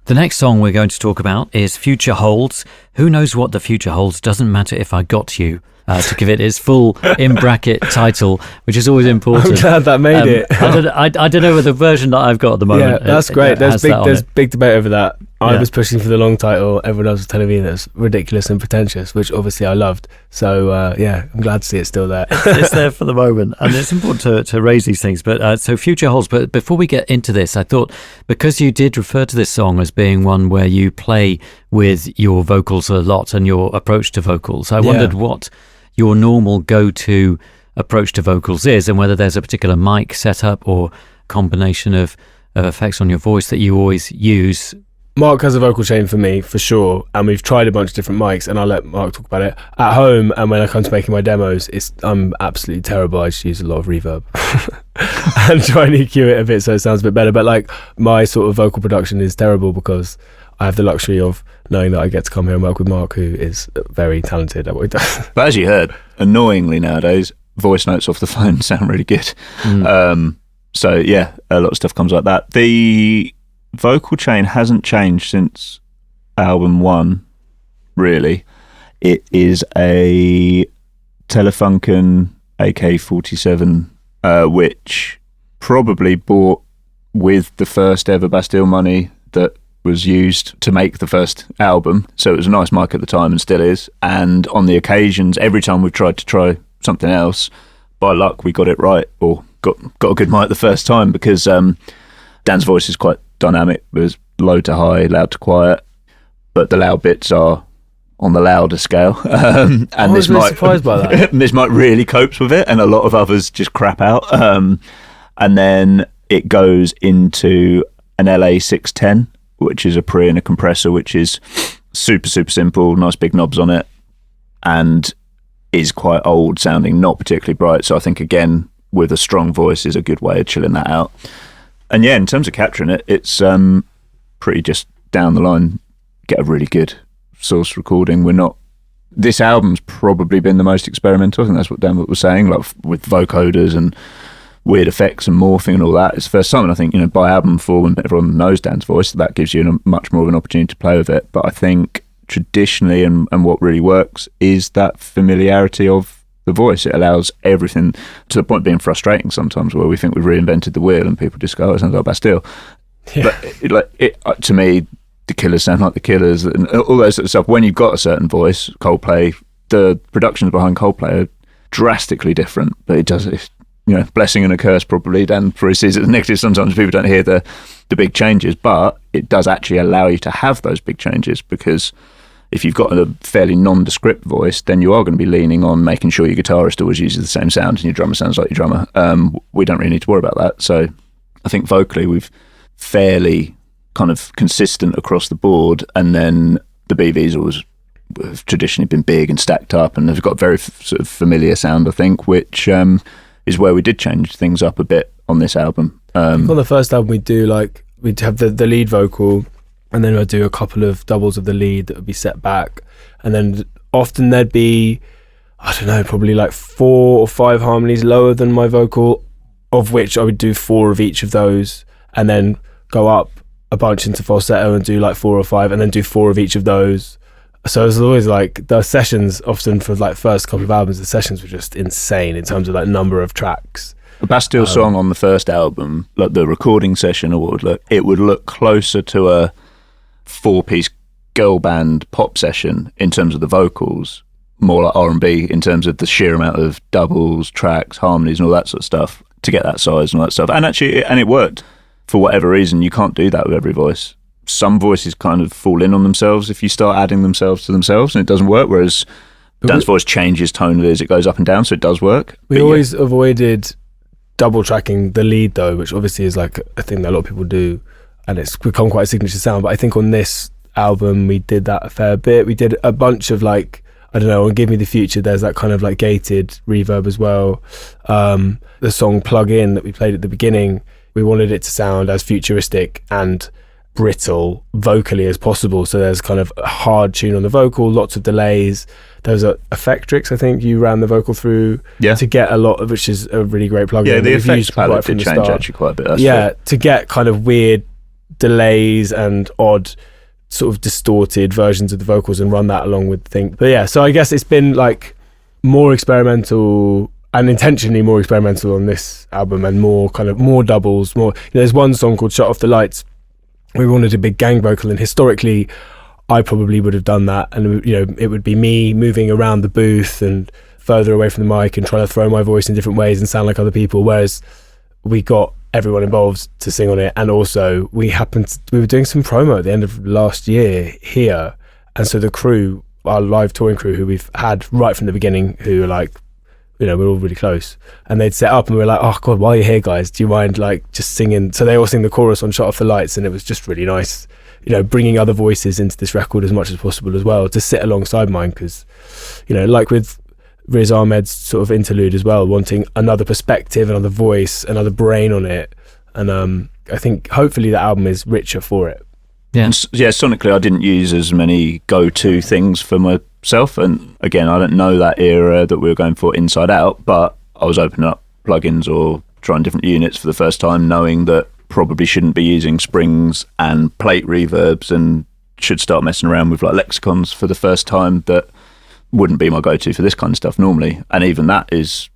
The next song we're going to talk about is Future Holds. Who knows what the future holds? Doesn't matter if I got you. To give it its full in bracket title, which is always important. I'm glad that made it. I don't know with the version that I've got at the moment. Yeah, that's great. There's big debate over that. I was pushing for the long title. Everyone else was telling me that's ridiculous and pretentious, which obviously I loved. So I'm glad to see it's still there. It's there for the moment, and it's important to raise these things. But so Future Holds. But before we get into this, I thought because you did refer to this song as being one where you play with your vocals a lot and your approach to vocals, I wondered what your normal go-to approach to vocals is, and whether there's a particular mic setup or combination of effects on your voice that you always use Mark has a vocal chain for me, for sure, and we've tried a bunch of different mics, and I'll let Mark talk about it. At home, and when I come to making my demos, I'm absolutely terrible. I just use a lot of reverb and try and EQ it a bit so it sounds a bit better. But like, my sort of vocal production is terrible because I have the luxury of knowing that I get to come here and work with Mark, who is very talented at what he does. But as you heard, annoyingly nowadays, voice notes off the phone sound really good. So yeah, a lot of stuff comes like that. The vocal chain hasn't changed since album 1, really. It is a Telefunken AK-47, which probably bought with the first ever Bastille money that was used to make the first album. So it was a nice mic at the time and still is. And on the occasions, every time we've tried to try something else, by luck we got it right, or got a good mic the first time, because Dan's voice is quite dynamic. There's low to high, loud to quiet, but the loud bits are on the louder scale. And I was really surprised by that. This mic really copes with it, and a lot of others just crap out. And then it goes into an LA 610, which is a pre and a compressor, which is super simple, nice big knobs on it, and is quite old sounding, not particularly bright. So I think, again, with a strong voice is a good way of chilling that out. And yeah, in terms of capturing it, it's pretty just down the line, get a really good source recording. This album's probably been the most experimental. I think that's what Dan was saying, like with vocoders and weird effects and morphing and all that. It's the first time, and I think, by album 4, when everyone knows Dan's voice, that gives you much more of an opportunity to play with it. But I think traditionally, and what really works, is that familiarity of the voice. It allows everything, to the point of being frustrating sometimes, where we think we've reinvented the wheel and people just go, oh, it sounds like Bastille. Yeah. But to me, the Killers sound like the Killers, and all that sort of stuff. When you've got a certain voice, Coldplay, the productions behind Coldplay are drastically different, but it does, blessing and a curse probably. Dan probably sees it as negative. Sometimes people don't hear the big changes, but it does actually allow you to have those big changes, because if you've got a fairly nondescript voice, then you are going to be leaning on making sure your guitarist always uses the same sound and your drummer sounds like your drummer. We don't really need to worry about that. So I think vocally we've fairly kind of consistent across the board, and then the BVs have traditionally been big and stacked up, and they've got very sort of familiar sound, I think, which is where we did change things up a bit on this album. On the first album we'd have the lead vocal, and then I'd do a couple of doubles of the lead that would be set back, and then often there'd be, I don't know, probably like 4 or 5 harmonies lower than my vocal, of which I would do 4 of each of those, and then go up a bunch into falsetto and do like 4 or 5, and then do 4 of each of those. So it was always like, the sessions, often for like first couple of albums, the sessions were just insane in terms of like number of tracks. A Bastille song on the first album, like the recording session, it would look closer to a 4-piece girl band pop session in terms of the vocals, more like R&B in terms of the sheer amount of doubles, tracks, harmonies and all that sort of stuff to get that size and all that stuff. And actually, it worked. For whatever reason, you can't do that with every voice. Some voices kind of fall in on themselves if you start adding themselves to themselves, and it doesn't work, whereas Dan's voice changes tonally as it goes up and down, so it does work. We always avoided double tracking the lead, though, which obviously is like a thing that a lot of people do, and it's become quite a signature sound. But I think on this album we did that a fair bit. We did a bunch of like, I don't know, on Give Me the Future there's that kind of like gated reverb as well. The song Plug In that we played at the beginning, we wanted it to sound as futuristic and brittle vocally as possible, so there's kind of a hard tune on the vocal, lots of delays. There's a Effectrix, I think you ran the vocal through to get a lot of, which is a really great plugin. Yeah, the effects palette did change actually quite a bit. To get kind of weird delays and odd sort of distorted versions of the vocals and run that along with the thing. But yeah, so I guess it's been like more experimental, and intentionally more experimental on this album, and more doubles, more. There's one song called Shut Off the Lights. We wanted a big gang vocal, and historically I probably would have done that, and it would be me moving around the booth and further away from the mic and trying to throw my voice in different ways and sound like other people, whereas we got everyone involved to sing on it. And also we were doing some promo at the end of last year here, and so the crew, our live touring crew, who we've had right from the beginning, who are like, we're all really close, and they'd set up and we were like, oh god, while you're here guys, do you mind like just singing? So they all sing the chorus on Shut Off the Lights, and it was just really nice bringing other voices into this record as much as possible as well to sit alongside mine, because like with Riz Ahmed's sort of interlude as well, wanting another perspective, another voice, another brain on it, and I think hopefully the album is richer for it. Yeah, sonically I didn't use as many go-to things for myself, and again I don't know that era that we were going for Inside Out, but I was opening up plugins or trying different units for the first time, knowing that probably shouldn't be using springs and plate reverbs and should start messing around with like lexicons for the first time that wouldn't be my go-to for this kind of stuff normally. And even that is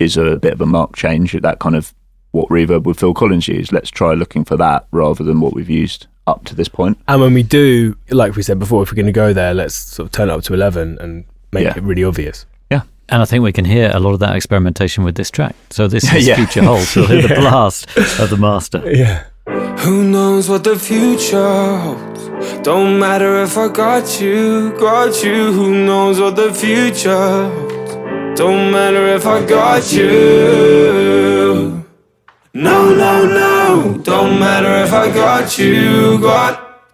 a bit of a marked change, that kind of what reverb would Phil Collins use. Let's try looking for that rather than what we've used up to this point. And when we do, like we said before, if we're going to go there, let's sort of turn it up to 11 and make it really obvious. Yeah. And I think we can hear a lot of that experimentation with this track. So this is Future Holds. We'll hear the blast of the master. Yeah. Who knows what the future holds? Don't matter if I got you. Who knows what the future holds? Don't matter if I got you. No, don't matter if I got you.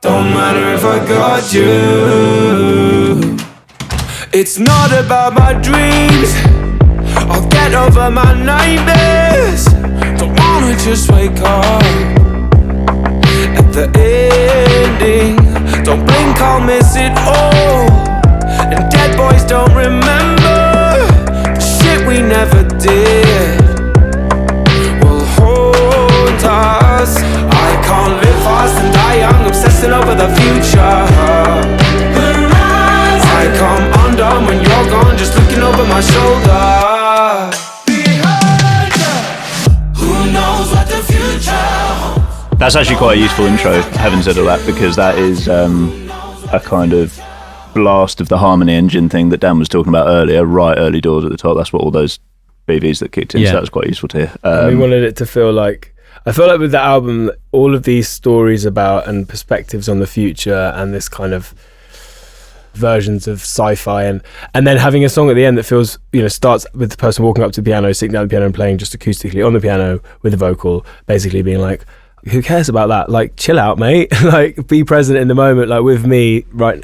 Don't matter if I got you. It's not about my dreams. I'll get over my nightmares. Don't wanna just wake up at the ending. Don't blink, I'll miss it all. And dead boys don't remember the shit we never did. Will haunt us. I can't live fast and die young, obsessing over the future. I come undone when you're gone, just looking over my shoulder. Behind you, who knows what the future holds? That's actually quite a useful intro, having said all that, because that is a kind of blast of the Harmony Engine thing that Dan was talking about earlier, right early doors at the top. That's what all those BVs that kicked in, so that was quite useful to hear. We wanted it to feel like, I feel like with the album, all of these stories about and perspectives on the future and this kind of versions of sci-fi and then having a song at the end that feels, starts with the person walking up to the piano, sitting down at the piano and playing just acoustically on the piano with a vocal, basically being like, who cares about that? Like, chill out, mate. Like, be present in the moment, like with me, right?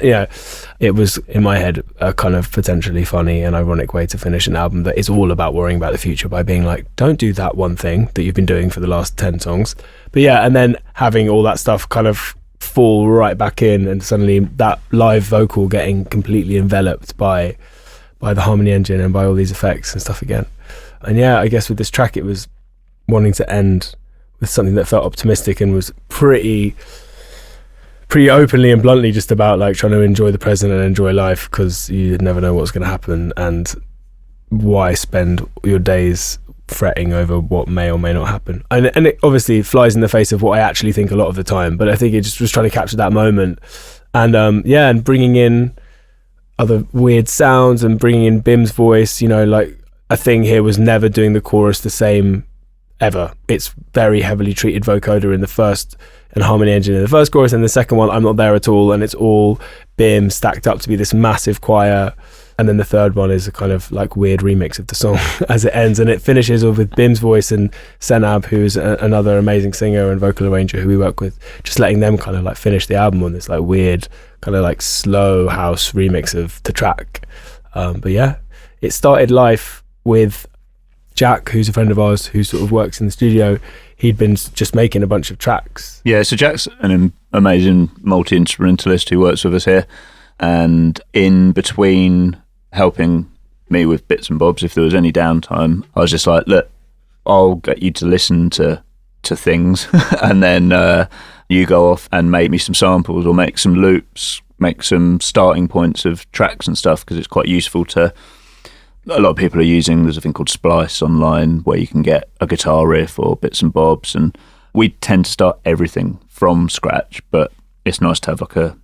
It was in my head a kind of potentially funny and ironic way to finish an album that is all about worrying about the future by being like, don't do that one thing that you've been doing for the last 10 songs. But and then having all that stuff kind of fall right back in, and suddenly that live vocal getting completely enveloped by the Harmony Engine and by all these effects and stuff again. And I guess with this track it was wanting to end with something that felt optimistic and was pretty openly and bluntly just about like trying to enjoy the present and enjoy life, because you never know what's going to happen, and why spend your days fretting over what may or may not happen. And it obviously flies in the face of what I actually think a lot of the time, but I think it just was trying to capture that moment, and and bringing in other weird sounds and bringing in Bim's voice. Like a thing here was never doing the chorus the same ever. It's very heavily treated vocoder in the first, and Harmony Engine in the first chorus, and the second one I'm not there at all, and it's all Bim stacked up to be this massive choir. And then the third one is a kind of like weird remix of the song as it ends, and it finishes off with Bim's voice and Senab, who's another amazing singer and vocal arranger who we work with, just letting them kind of like finish the album on this like weird kind of like slow house remix of the track. But it started life with Jack, who's a friend of ours who sort of works in the studio. He'd been just making a bunch of tracks. Yeah, so Jack's an amazing multi-instrumentalist who works with us here, and in between helping me with bits and bobs, if there was any downtime, I was just like, look, I'll get you to listen to things and then you go off and make me some samples or make some loops, make some starting points of tracks and stuff, because it's quite useful to, a lot of people are using, there's a thing called Splice online where you can get a guitar riff or bits and bobs, and we tend to start everything from scratch, but it's nice to have like a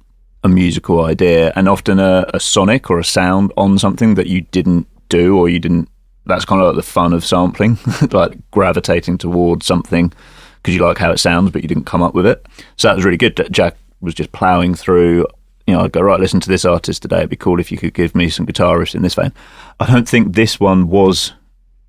musical idea, and often a sonic or a sound on something that you didn't do, or you didn't, that's kind of like the fun of sampling, like gravitating towards something because you like how it sounds but you didn't come up with it. So that was really good. Jack was just ploughing through, I'd go, right, listen to this artist today, it'd be cool if you could give me some guitar riffs in this vein. I don't think this one was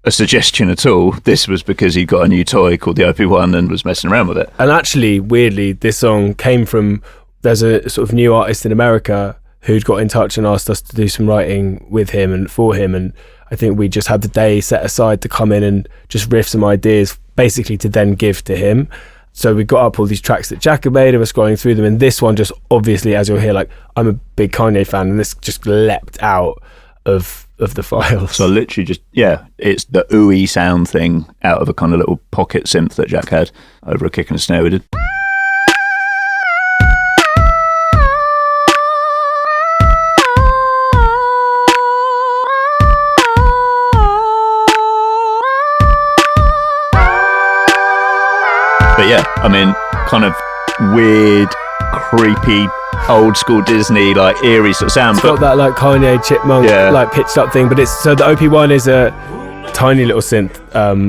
a suggestion at all. This was because he got a new toy called the OP1 and was messing around with it. And actually, weirdly, this song came from there's a sort of new artist in America who'd got in touch and asked us to do some writing with him and for him, and I think we just had the day set aside to come in and just riff some ideas basically to then give to him. So we got up all these tracks that Jack had made and we're scrolling through them, and this one just obviously, as you'll hear, like I'm a big Kanye fan, and this just leapt out of the files. So literally just, it's the ooey sound thing out of a kind of little pocket synth that Jack had over a kick and a snare we did. But yeah, I mean, kind of weird, creepy, old school Disney, like eerie sort of sound. It's got that like Kanye Chipmunk, like pitched up thing, but it's, so the OP1 is a tiny little synth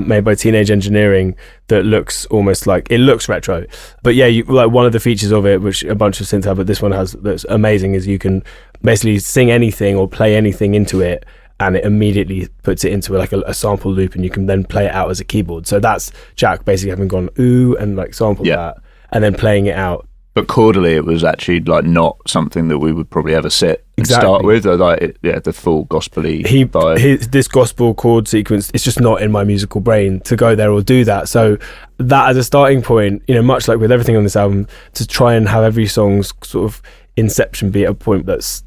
made by Teenage Engineering that looks almost like, it looks retro. But yeah, like one of the features of it, which a bunch of synths have, but this one has, that's amazing, is you can basically sing anything or play anything into it, and it immediately puts it into like a sample loop, and you can then play it out as a keyboard. So that's Jack basically having gone ooh and like sampled that and then playing it out. But chordally, it was actually like not something that we would probably ever sit and start with. Like the full gospel-y vibe. This gospel chord sequence, it's just not in my musical brain to go there or do that. So that as a starting point, you know, much like with everything on this album, to try and have every song's sort of inception be at a point that's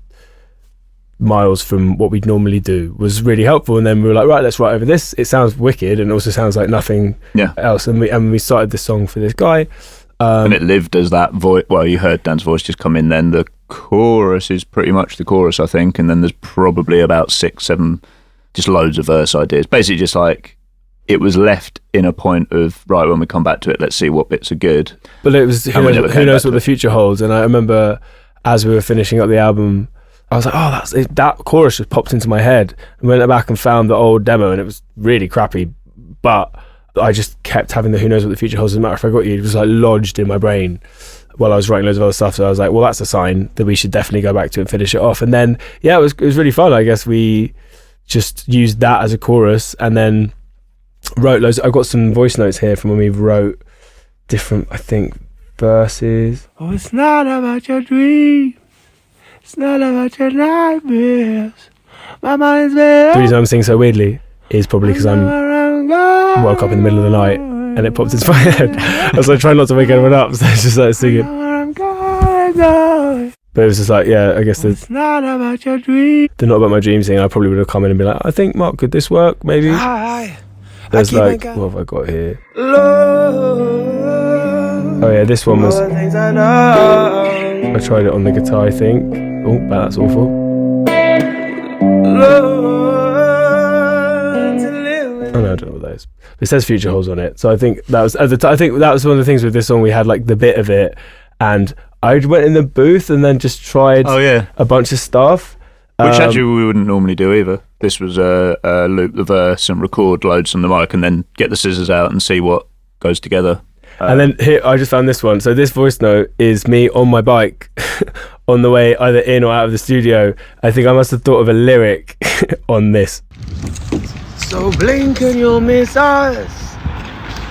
miles from what we'd normally do was really helpful. And then we were like, right, let's write over this. It sounds wicked and also sounds like nothing else. And we started this song for this guy. And it lived as that voice. Well, you heard Dan's voice just come in then. The chorus is pretty much the chorus, I think. And then there's probably about 6, 7, just loads of verse ideas. Basically just like, it was left in a point of, right, when we come back to it, let's see what bits are good. But it was, who knows what the future holds. And I remember as we were finishing up the album, I was like, oh, that chorus just popped into my head, and went back and found the old demo, and it was really crappy, but I just kept having the who knows what the future holds. As a matter of fact, it was like lodged in my brain while I was writing loads of other stuff. So I was like, well, that's a sign that we should definitely go back to it and finish it off. And then, it was really fun. I guess we just used that as a chorus and then wrote loads. I've got some voice notes here from when we wrote different, I think, verses. Oh, it's not about your dream. It's not about your nightmares. My mind's made. The reason I'm singing so weirdly is probably because I woke up in the middle of the night and it popped into my head. I was like trying not to wake anyone up, so I just started singing. But it was just like, I guess it's not about your dream. The not about my dream thing, I probably would have come in and be like, I think, Mark, could this work? Maybe. There's like, what have I got here? Oh yeah, this one was. I tried it on the guitar, I think. Oh, that's awful. Oh no, I don't know what that is. It says Future Holds on it, so I think that was I think that was one of the things with this song. We had like the bit of it, and I went in the booth and then just tried a bunch of stuff, which actually we wouldn't normally do either. This was a loop the verse and record loads on the mic, and then get the scissors out and see what goes together. And then here, I just found this one. So this voice note is me on my bike on the way either in or out of the studio. I think I must have thought of a lyric on this. So blink and you'll miss us,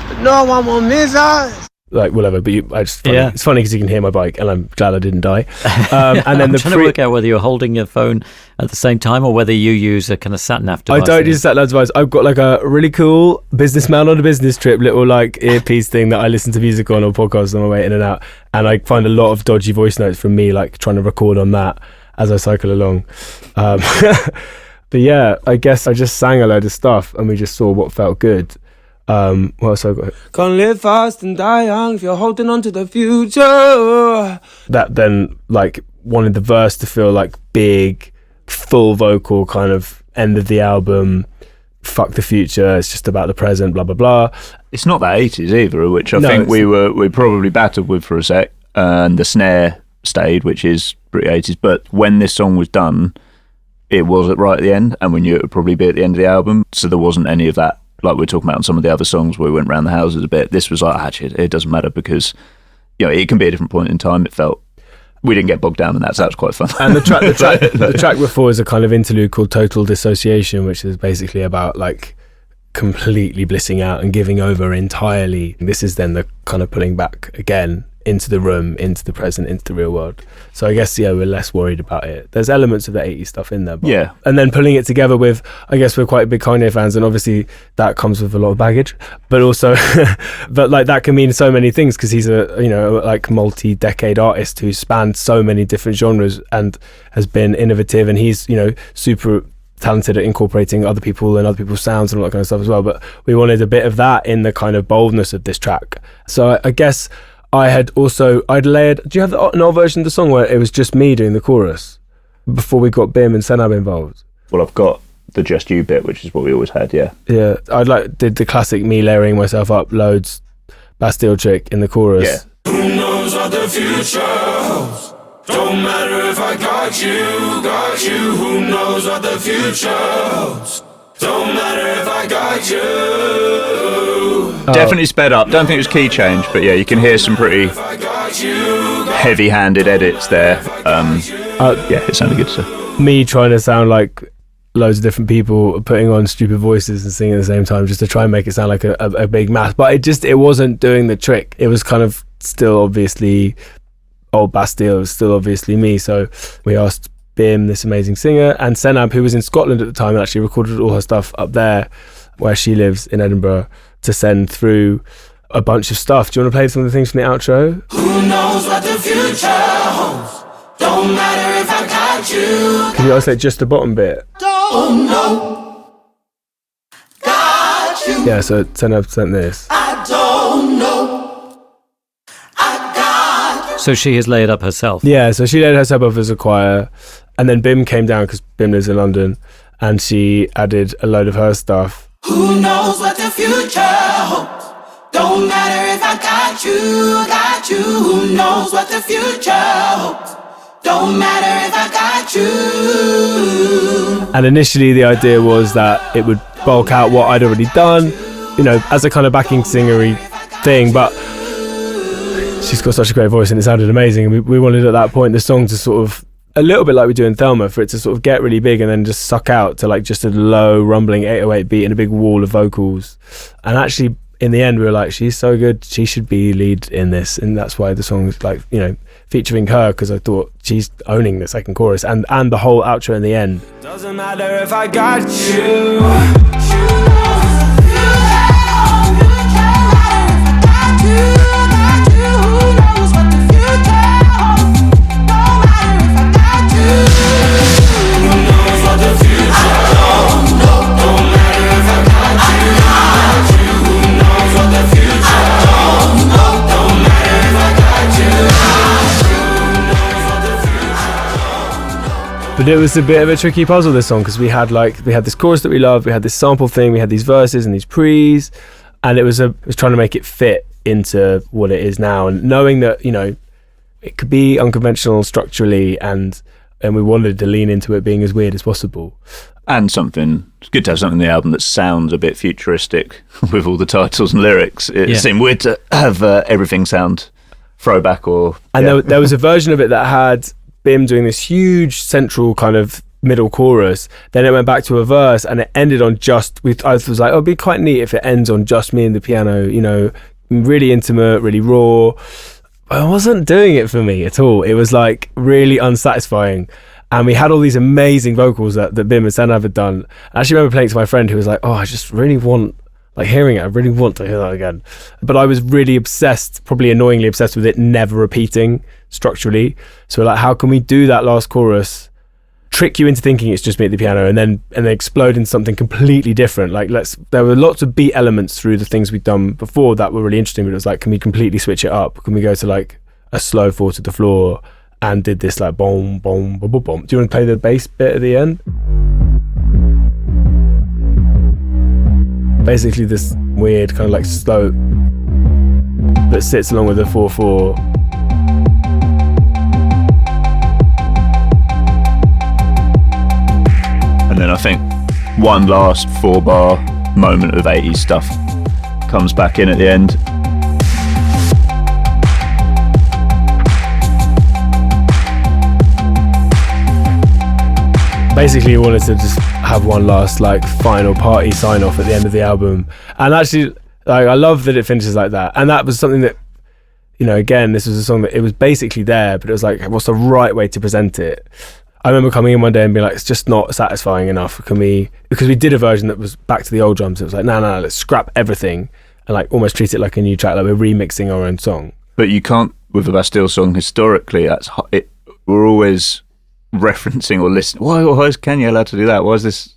but no one will miss us. Like whatever, but it's funny because you can hear my bike, and I'm glad I didn't die. And then I'm trying to work out whether you're holding your phone at the same time or whether you use a kind of sat-nav device. I don't use a sat-nav device. I've got like a really cool businessman on a business trip, little like earpiece thing that I listen to music on or podcasts on my way in and out. And I find a lot of dodgy voice notes from me, like trying to record on that as I cycle along. But yeah, I guess I just sang a load of stuff and we just saw what felt good. What else I got? Can't live fast and die young if you're holding on to the future. That then like wanted the verse to feel like big, full vocal kind of end of the album. Fuck the future. It's just about the present. Blah blah blah. It's not that 80s either, which I think we probably battled with for a sec. And the snare stayed, which is pretty 80s. But when this song was done, it was right at the end, and we knew it would probably be at the end of the album. So there wasn't any of that. Like we were talking about on some of the other songs where we went around the houses a bit. This was like, actually, it doesn't matter because, it can be a different point in time. It felt, we didn't get bogged down in that, so that was quite fun. And the track before is a kind of interlude called Total Dissociation, which is basically about like completely blissing out and giving over entirely. This is then the kind of pulling back again into the room, into the present, into the real world. So I guess, we're less worried about it. There's elements of the 80s stuff in there. But, Yeah. And then pulling it together with, I guess we're quite big Kanye fans, and obviously that comes with a lot of baggage, but also, but like that can mean so many things because he's a, like multi-decade artist who's spanned so many different genres and has been innovative, and he's, super talented at incorporating other people and other people's sounds and all that kind of stuff as well. But we wanted a bit of that in the kind of boldness of this track. So I guess I'd layered. Do you have an old version of the song where it was just me doing the chorus before we got Bim and Senab involved? Well, I've got the Just You bit, which is what we always had, yeah. Yeah, did the classic me layering myself up loads, Bastille trick in the chorus. Yeah. Who knows what the future holds? Don't matter if I got you. Who knows what the future holds? Don't matter if I got you. Definitely sped up. Don't think it was key change, but yeah, you can hear some pretty heavy-handed edits there. Yeah, it sounded good. So Me trying to sound like loads of different people putting on stupid voices and singing at the same time just to try and make it sound like a big mass, but it wasn't doing the trick. It was kind of still obviously old Bastille, it was still obviously me. So we asked Bim, this amazing singer, and Senab, who was in Scotland at the time and actually recorded all her stuff up there where she lives in Edinburgh, to send through a bunch of stuff. Do you want to play some of the things from the outro? Who knows what the future holds? Don't matter if I got you. Can you isolate just the bottom bit? Don't know. Got you. Yeah, so Senab sent this. I don't know. I got you. So she has layered up herself. Yeah, so she laid herself up as a choir, and then Bim came down because Bim lives in London, and she added a load of her stuff. Who knows what the future holds? Don't matter if I got you. Who knows what the future holds? Don't matter if I got you. And initially the idea was that it would bulk out what I'd already done, as a kind of backing singery thing, but she's got such a great voice and it sounded amazing, and we wanted at that point the song to sort of, a little bit like we do in Thelma, for it to sort of get really big and then just suck out to like just a low rumbling 808 beat and a big wall of vocals. And actually in the end we were like, she's so good, she should be lead in this, and that's why the song's like, featuring her, because I thought she's owning the second chorus and the whole outro in the end. Doesn't matter if I got you. But it was a bit of a tricky puzzle, this song, because we had this chorus that we loved, we had this sample thing, we had these verses and these pre's, and it was trying to make it fit into what it is now, and knowing that it could be unconventional structurally, and we wanted to lean into it being as weird as possible. And it's good to have something in the album that sounds a bit futuristic with all the titles and lyrics. It seemed weird to have everything sound throwback or... And there was a version of it that had Bim doing this huge central kind of middle chorus, then it went back to a verse and it ended on I was like, it'd be quite neat if it ends on just me and the piano, really intimate, really raw. But it wasn't doing it for me at all. It was like really unsatisfying. And we had all these amazing vocals that Bim and Senab had done. I actually remember playing it to my friend who was like, oh, I just really want, hearing it, I really want to hear that again. But I was really obsessed, probably annoyingly obsessed with it never repeating structurally. So how can we do that last chorus, trick you into thinking it's just me at the piano, and then explode into something completely different? There were lots of beat elements through the things we'd done before that were really interesting, but it was like, can we completely switch it up? Can we go to a slow fall to the floor and did this boom, boom, boom, boom, boom. Do you want to play the bass bit at the end? Basically this weird kind of slope that sits along with the 4/4. And then I think one last 4-bar moment of 80s stuff comes back in at the end. Basically, we wanted to just have one last final party sign off at the end of the album, and actually I love that it finishes like that. And that was something that you know, again, this was a song that it was basically there, but it was like, what's the right way to present it? I remember coming in one day and being like, it's just not satisfying enough. Because we did a version that was back to the old drums. It was like, no, let's scrap everything and like almost treat it like a new track, like we're remixing our own song. But you can't, with a Bastille song, historically, we're always referencing or listening. Why is Kanye allowed to do that? Why is this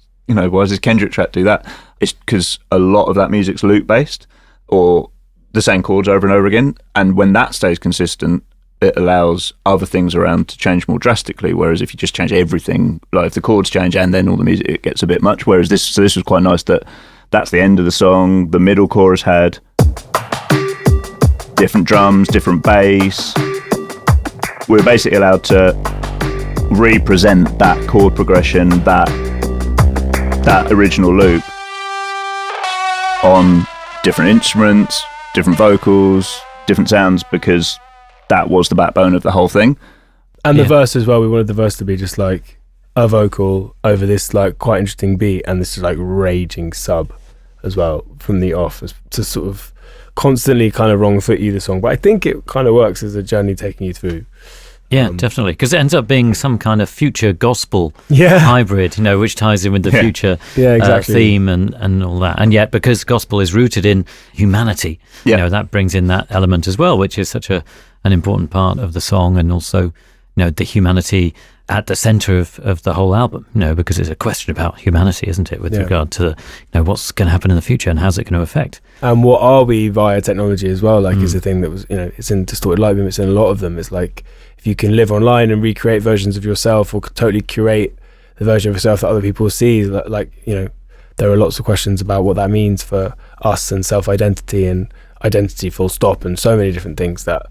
Kendrick track do that? It's because a lot of that music's loop based or the same chords over and over again. And when that stays consistent, it allows other things around to change more drastically. Whereas if you just change everything, like if the chords change and then all the music, it gets a bit much. Whereas this was quite nice that that's the end of the song. The middle chorus had different drums, different bass. We're basically allowed to represent that chord progression, that original loop on different instruments, different vocals, different sounds, because that was the backbone of the whole thing. And the verse as well, we wanted the verse to be just like a vocal over this like quite interesting beat and this like raging sub as well from the off, to sort of constantly kind of wrong foot you the song. But I think it kind of works as a journey taking you through. Yeah, definitely, because it ends up being some kind of future gospel hybrid, you know, which ties in with the future theme and all that. And yet, because gospel is rooted in humanity, you know, that brings in that element as well, which is such an important part of the song, and also, you know, the humanity at the center of the whole album, you know, because it's a question about humanity, isn't it, with regard to, you know, what's going to happen in the future and how's it going to affect. And what are we via technology as well, like, is the thing that was, you know, it's in Distorted Lightbeam, it's in a lot of them. It's like, if you can live online and recreate versions of yourself or totally curate the version of yourself that other people see, like, you know, there are lots of questions about what that means for us and self-identity and identity full stop, and so many different things that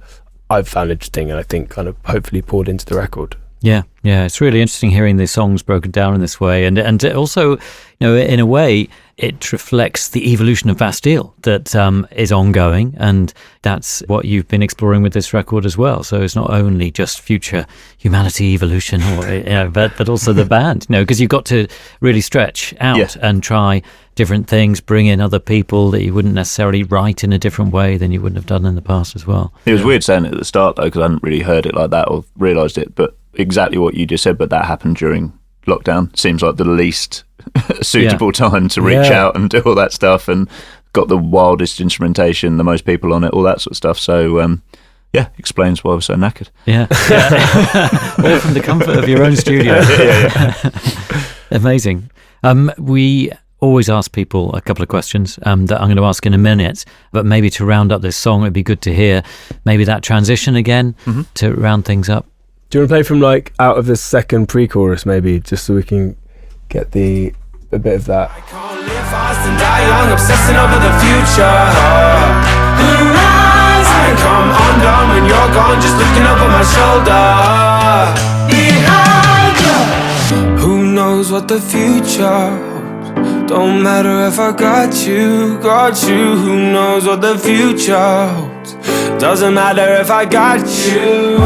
I've found interesting and I think kind of hopefully poured into the record. Yeah, it's really interesting hearing the songs broken down in this way, and also, you know, in a way, it reflects the evolution of Bastille that is ongoing, and that's what you've been exploring with this record as well. So it's not only just future humanity evolution, or you know, but also the band, you know, because you've got to really stretch out and try different things, bring in other people that you wouldn't necessarily write in a different way than you wouldn't have done in the past as well. It was weird saying it at the start though, because I hadn't really heard it like that or realised it, but exactly what you just said, but that happened during lockdown. Seems like the least suitable time to reach out and do all that stuff, and got the wildest instrumentation, the most people on it, all that sort of stuff. So explains why I was so knackered. All from the comfort of your own studio. Amazing. We always ask people a couple of questions that I'm going to ask in a minute, but maybe to round up this song, it'd be good to hear maybe that transition again to round things up. Do you want to play from like out of the second pre-chorus maybe, just so we can get a bit of that? I can't live fast and die young, obsessing over the future. I come undone when you're gone, just looking over my shoulder. Behind you. Who knows what the future holds? Don't matter if I got you. Who knows what the future holds? Doesn't matter if I got you.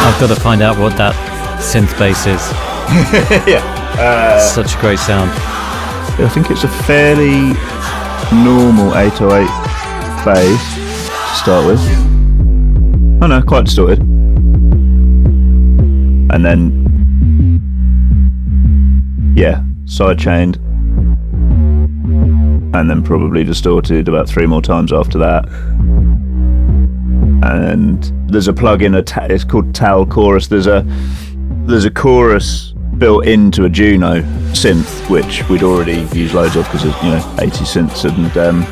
I've got to find out what that synth bass is. Such a great sound. I think it's a fairly normal 808 bass to start with. Oh no, quite distorted. And then, sidechained. And then probably distorted about 3 more times after that. And there's a plug-in, it's called Tal Chorus. There's a chorus built into a Juno synth, which we'd already used loads of because of 80 synths, and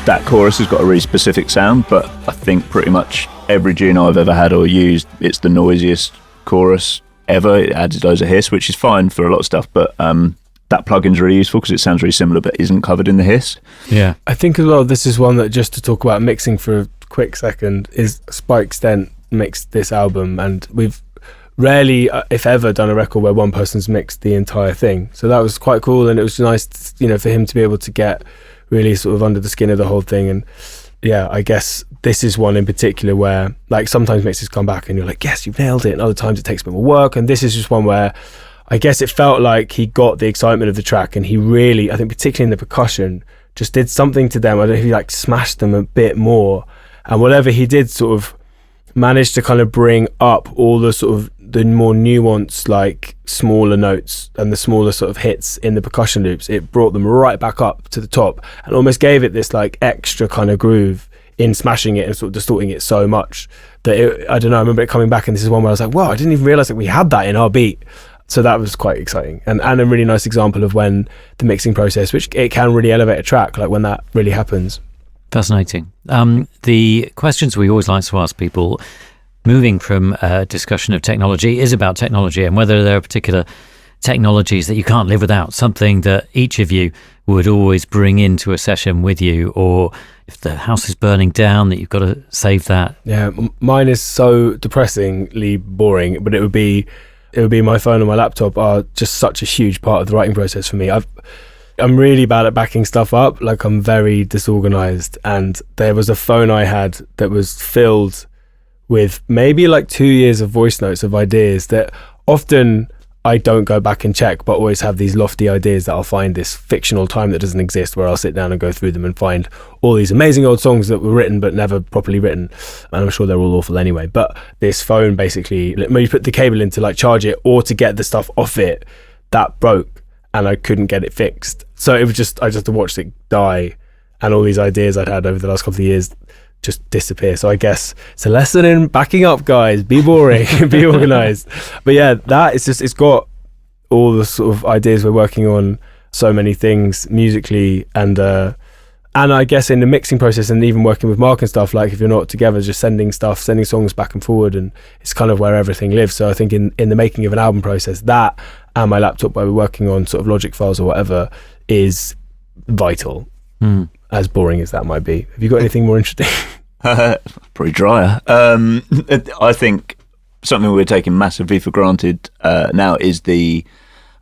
that chorus has got a really specific sound. But I think pretty much every Juno I've ever had or used, it's the noisiest chorus ever. It adds loads of hiss, which is fine for a lot of stuff, but that plugin's really useful because it sounds really similar but isn't covered in the hiss. Yeah, I think as well this is one that, just to talk about mixing for a quick second, is Spike Stent mixed this album, and we've rarely, if ever, done a record where one person's mixed the entire thing. So that was quite cool, and it was nice, you know, for him to be able to get really sort of under the skin of the whole thing. And yeah, I guess this is one in particular where, like, sometimes mixes come back and you're like, yes, you've nailed it, and other times it takes a bit more work. And this is just one where I guess it felt like he got the excitement of the track, and he really, I think particularly in the percussion, just did something to them. I don't know if he like smashed them a bit more, and whatever he did sort of managed to kind of bring up all the sort of the more nuanced, like smaller notes and the smaller sort of hits in the percussion loops. It brought them right back up to the top and almost gave it this like extra kind of groove in smashing it and sort of distorting it so much that I don't know, I remember it coming back, and this is one where I was like, wow, I didn't even realize that we had that in our beat. So that was quite exciting, and a really nice example of when the mixing process, which it can really elevate a track, like when that really happens. Fascinating. The questions we always like to ask people, moving from a discussion of technology, is about technology and whether there are particular technologies that you can't live without, something that each of you would always bring into a session with you, or if the house is burning down, that you've got to save that. Yeah, mine is so depressingly boring, but it would be my phone and my laptop are just such a huge part of the writing process for me. I'm really bad at backing stuff up. Like, I'm very disorganized, and there was a phone I had that was filled with maybe like 2 years of voice notes of ideas that often I don't go back and check, but always have these lofty ideas that I'll find this fictional time that doesn't exist, where I'll sit down and go through them and find all these amazing old songs that were written but never properly written, and I'm sure they're all awful anyway. But this phone, basically, when you put the cable in to like charge it or to get the stuff off it, that broke and I couldn't get it fixed. So it was just, I just had to watch it die, and all these ideas I'd had over the last couple of years just disappear. So I guess it's a lesson in backing up, guys. Be boring, be organized. But yeah, that is just, it's got all the sort of ideas we're working on, so many things musically, and I guess in the mixing process, and even working with Mark and stuff, like if you're not together, just sending songs back and forward, and it's kind of where everything lives. So I think in the making of an album process, that and my laptop where we're working on sort of Logic files or whatever is vital. As boring as that might be. Have you got anything more interesting? Pretty drier. I think something we're taking massively for granted now is the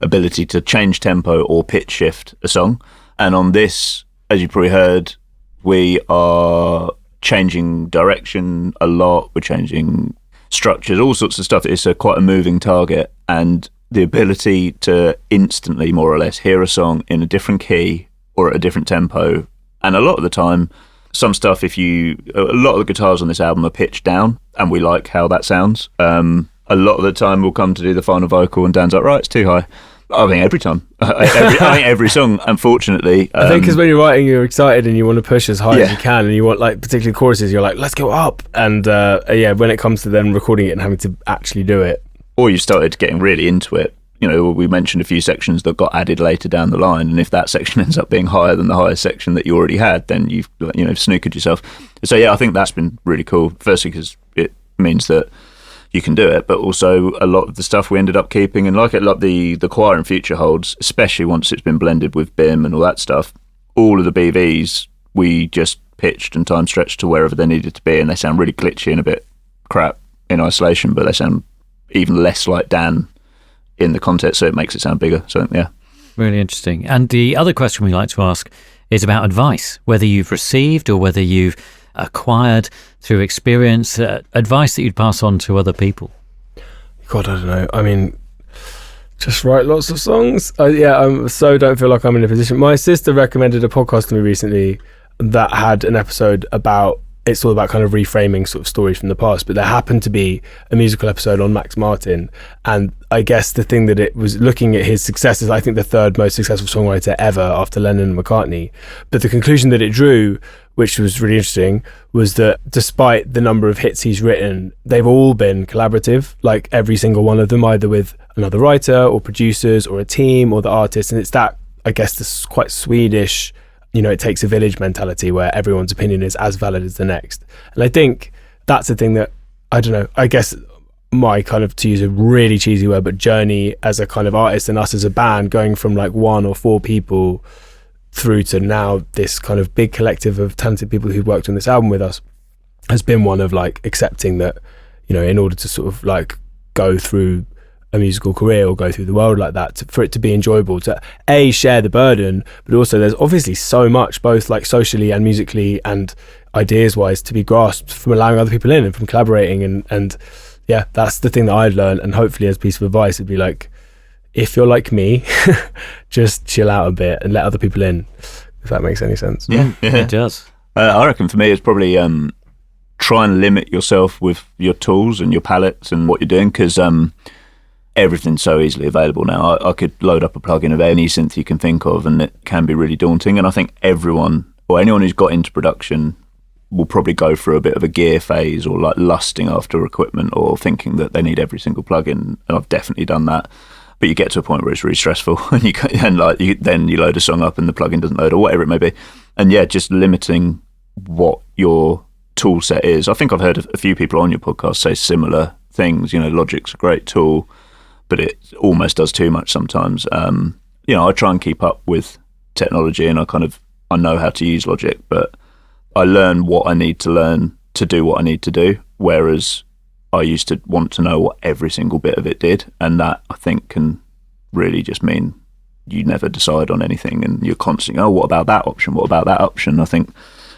ability to change tempo or pitch shift a song. And on this, as you probably heard, we are changing direction a lot. We're changing structures, all sorts of stuff. It's quite a moving target. And the ability to instantly, more or less, hear a song in a different key or at a different tempo. And a lot of the time, some stuff, a lot of the guitars on this album are pitched down, and we like how that sounds. A lot of the time we'll come to do the final vocal and Dan's like, right, it's too high. I think every time. I think every song, unfortunately. I think because when you're writing, you're excited and you want to push as high as you can, and you want, like, particularly choruses, you're like, let's go up. And when it comes to then recording it and having to actually do it. Or you started getting really into it. You know, we mentioned a few sections that got added later down the line, and if that section ends up being higher than the highest section that you already had, then you've, snookered yourself. So yeah, I think that's been really cool. Firstly, because it means that you can do it, but also a lot of the stuff we ended up keeping, and like the choir and future holds, especially once it's been blended with BIM and all that stuff, all of the BVs we just pitched and time stretched to wherever they needed to be, and they sound really glitchy and a bit crap in isolation, but they sound even less like Dan in the context, so it makes it sound bigger. So yeah, really interesting. And the other question we like to ask is about advice, whether you've received or whether you've acquired through experience, advice that you'd pass on to other people. God, I don't know. I mean, just write lots of songs. I so don't feel like I'm in a position. My sister recommended a podcast to me recently that had an episode about, it's all about kind of reframing sort of stories from the past, but there happened to be a musical episode on Max Martin, and I guess the thing that it was looking at his success is, I think, the third most successful songwriter ever after Lennon and McCartney. But the conclusion that it drew, which was really interesting, was that despite the number of hits he's written, they've all been collaborative, like every single one of them, either with another writer or producers or a team or the artist. And it's that, I guess, this quite Swedish, it takes a village mentality where everyone's opinion is as valid as the next. And I think that's the thing that, I don't know, I guess my kind of, to use a really cheesy word, but journey as a kind of artist and us as a band, going from like 1 or 4 people through to now this kind of big collective of talented people who've worked on this album with us, has been one of like accepting that, in order to sort of like go through a musical career or go through the world like that, for it to be enjoyable, to share the burden, but also there's obviously so much, both like socially and musically and ideas wise, to be grasped from allowing other people in and from collaborating, and yeah, that's the thing that I'd learned. And hopefully, as a piece of advice, it'd be like, if you're like me, just chill out a bit and let other people in, if that makes any sense. Yeah. It does. I reckon for me it's probably try and limit yourself with your tools and your palettes and what you're doing, because everything's so easily available now. I could load up a plugin of any synth you can think of, and it can be really daunting. And I think everyone, or anyone who's got into production, will probably go through a bit of a gear phase, or like lusting after equipment, or thinking that they need every single plugin. And I've definitely done that. But you get to a point where it's really stressful, and then you load a song up and the plugin doesn't load, or whatever it may be. And yeah, just limiting what your tool set is. I think I've heard a few people on your podcast say similar things. Logic's a great tool, but it almost does too much sometimes. I try and keep up with technology, and I know how to use Logic, but I learn what I need to learn to do what I need to do, whereas I used to want to know what every single bit of it did, and that I think can really just mean you never decide on anything, and you're constantly, what about that option? What about that option? I think,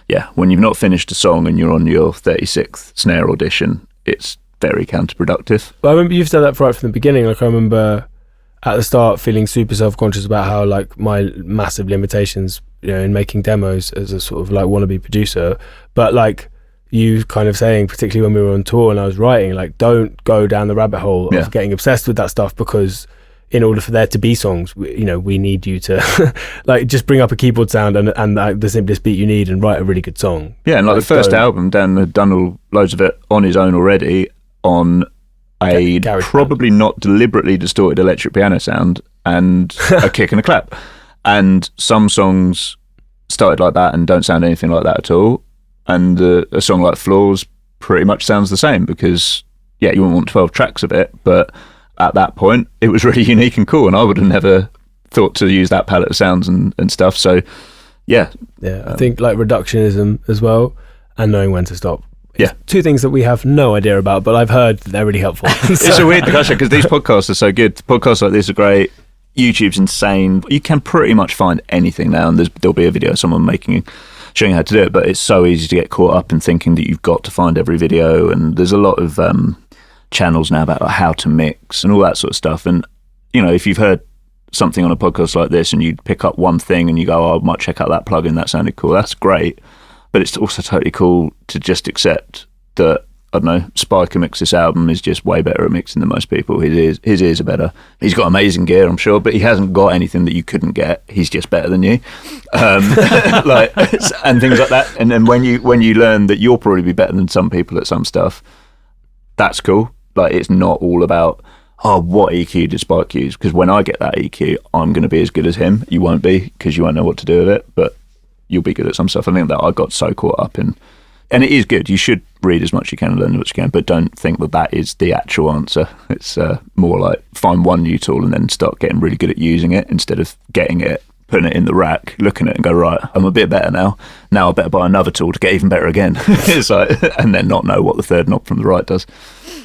yeah, when you've not finished a song and you're on your 36th snare audition, it's very counterproductive. Well, I remember you've said that right from the beginning. Like, I remember at the start feeling super self-conscious about how, like, my massive limitations, in making demos as a sort of like wannabe producer. But like you kind of saying, particularly when we were on tour and I was writing, like, don't go down the rabbit hole of getting obsessed with that stuff, because in order for there to be songs, we need you to like just bring up a keyboard sound and the simplest beat you need and write a really good song. Yeah, and like the first album, Dan had done loads of it on his own already, on a probably not deliberately distorted electric piano sound and a kick and a clap. And some songs started like that and don't sound anything like that at all. And a song like Flaws pretty much sounds the same, because, yeah, you wouldn't want 12 tracks of it, but at that point, it was really unique and cool, and I would have never thought to use that palette of sounds and stuff. So, yeah. Yeah, I think like reductionism as well, and knowing when to stop. Yeah. Two things that we have no idea about, but I've heard that they're really helpful. It's a weird discussion, because these podcasts are so good. Podcasts like this are great. YouTube's insane. You can pretty much find anything now, and there'll be a video of someone showing how to do it, but it's so easy to get caught up in thinking that you've got to find every video, and there's a lot of channels now about how to mix and all that sort of stuff. And if you've heard something on a podcast like this and you pick up one thing and you go, I might check out that plugin, that sounded cool, that's great. But it's also totally cool to just accept that, I don't know, Spike, who mixed this album, is just way better at mixing than most people. His ears are better. He's got amazing gear, I'm sure, but he hasn't got anything that you couldn't get. He's just better than you, like, and things like that. And then when you learn that you'll probably be better than some people at some stuff, that's cool. Like, it's not all about, what EQ did Spike use? Because when I get that EQ, I'm going to be as good as him. You won't be, because you won't know what to do with it, but you'll be good at some stuff. I think that I got so caught up in. And it is good. You should read as much as you can and learn as much as you can, but don't think that is the actual answer. It's more like find one new tool and then start getting really good at using it, instead of getting it, putting it in the rack, looking at it and go, right, I'm a bit better now. Now I better buy another tool to get even better again. It's like, and then not know what the third knob from the right does.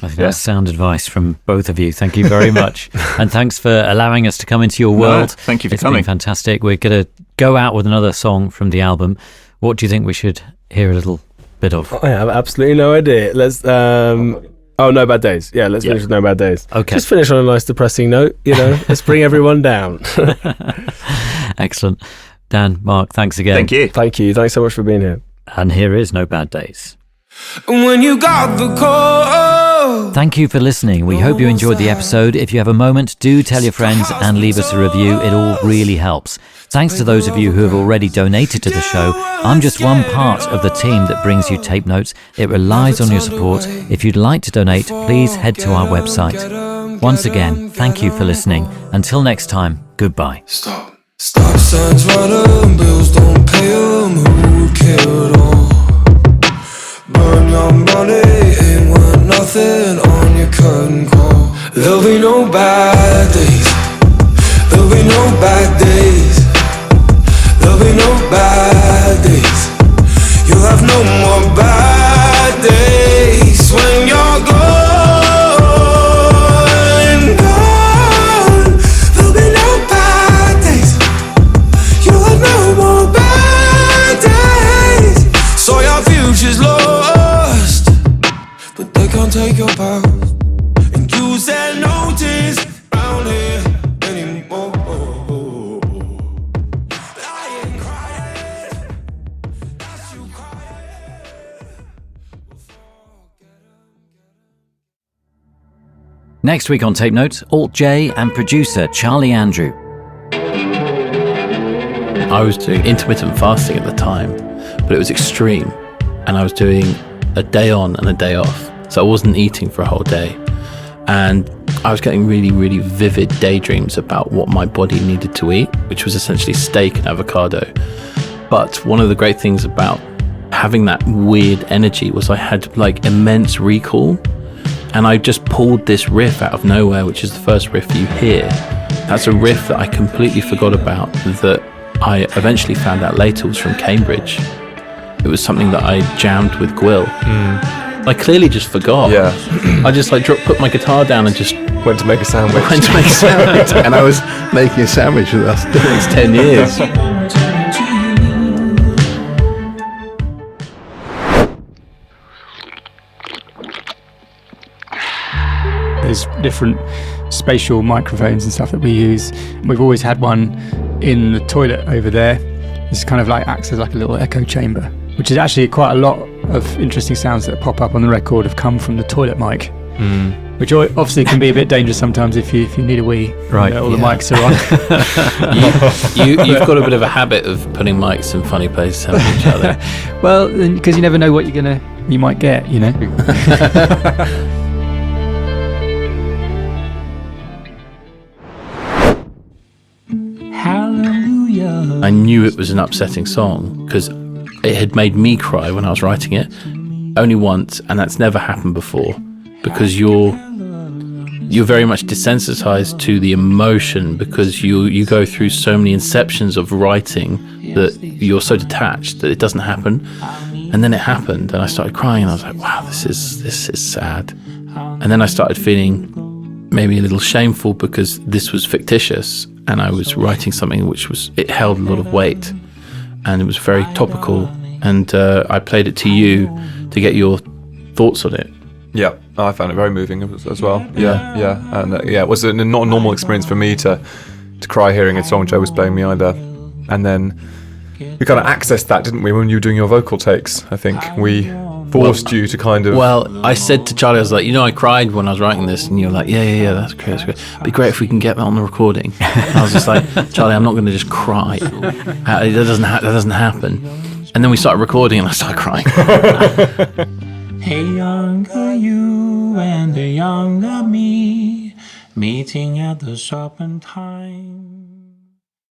I think that's sound advice from both of you. Thank you very much. And thanks for allowing us to come into your world. Thank you for coming. It's been fantastic. We're going to go out with another song from the album. What do you think we should hear a little bit of? I have absolutely no idea. Let's No Bad Days. Yeah, let's finish with No Bad Days. Okay. Just finish on a nice depressing note, Let's bring everyone down. Excellent. Dan, Mark, thanks again. Thank you. Thank you. Thanks so much for being here. And here is No Bad Days. When you got the call. Thank you for listening. We hope you enjoyed the episode. If you have a moment, do tell your friends and leave us a review. It all really helps. Thanks to those of you who have already donated to the show. I'm just one part of the team that brings you Tape Notes. It relies on your support. If you'd like to donate, please head to our website. Once again, thank you for listening. Until next time, goodbye. Stop signs running, bills don't pay them, who would care at all? Burn your money, ain't worth nothing on your curtain call. There'll be no bad days, there'll be no bad days, there'll be no bad days. You'll have no more bad days when you're gone. Next week on Tape Notes, Alt J and producer Charlie Andrew. I was doing intermittent fasting at the time, but it was extreme. And I was doing a day on and a day off. So I wasn't eating for a whole day. And I was getting really, really vivid daydreams about what my body needed to eat, which was essentially steak and avocado. But one of the great things about having that weird energy was I had like immense recall. And I just pulled this riff out of nowhere, which is the first riff you hear. That's a riff that I completely forgot about, that I eventually found out later was from Cambridge. It was something that I jammed with Gwyll. I clearly just forgot. Yeah. I just like put my guitar down and just Went to make a sandwich. went to make a sandwich. And I was making a sandwich with us. It's 10 years. There's different spatial microphones and stuff that we use. We've always had one in the toilet over there. It's kind of like acts as like a little echo chamber, which is actually quite a lot of interesting sounds that pop up on the record have come from the toilet mic. Which obviously can be a bit dangerous sometimes if you need a wee. Right, All the yeah. mics are on. You've got a bit of a habit of putting mics in funny places, haven't you, Charlie? Well, because you never know what you might get, you know. I knew it was an upsetting song because it had made me cry when I was writing it, only once, and that's never happened before, because you're very much desensitized to the emotion, because you go through so many inceptions of writing that you're so detached that it doesn't happen. And then it happened, and I started crying, and I was like, wow, this is sad. And then I started feeling maybe a little shameful because this was fictitious, and I was writing something it held a lot of weight, and it was very topical. And I played it to you to get your thoughts on it. Yeah, I found it very moving as well. Yeah. And it was not a normal experience for me to cry hearing a song Joe was playing me either. And then we kind of accessed that, didn't we, when you were doing your vocal takes? I think we forced you to kind of... Well, I said to Charlie, I was like, I cried when I was writing this, and you were like, yeah, that's great. It'd be great if we can get that on the recording. And I was just like, Charlie, I'm not going to just cry. That doesn't happen. And then we started recording, and I started crying. A younger you and a younger me, meeting at the serpentine.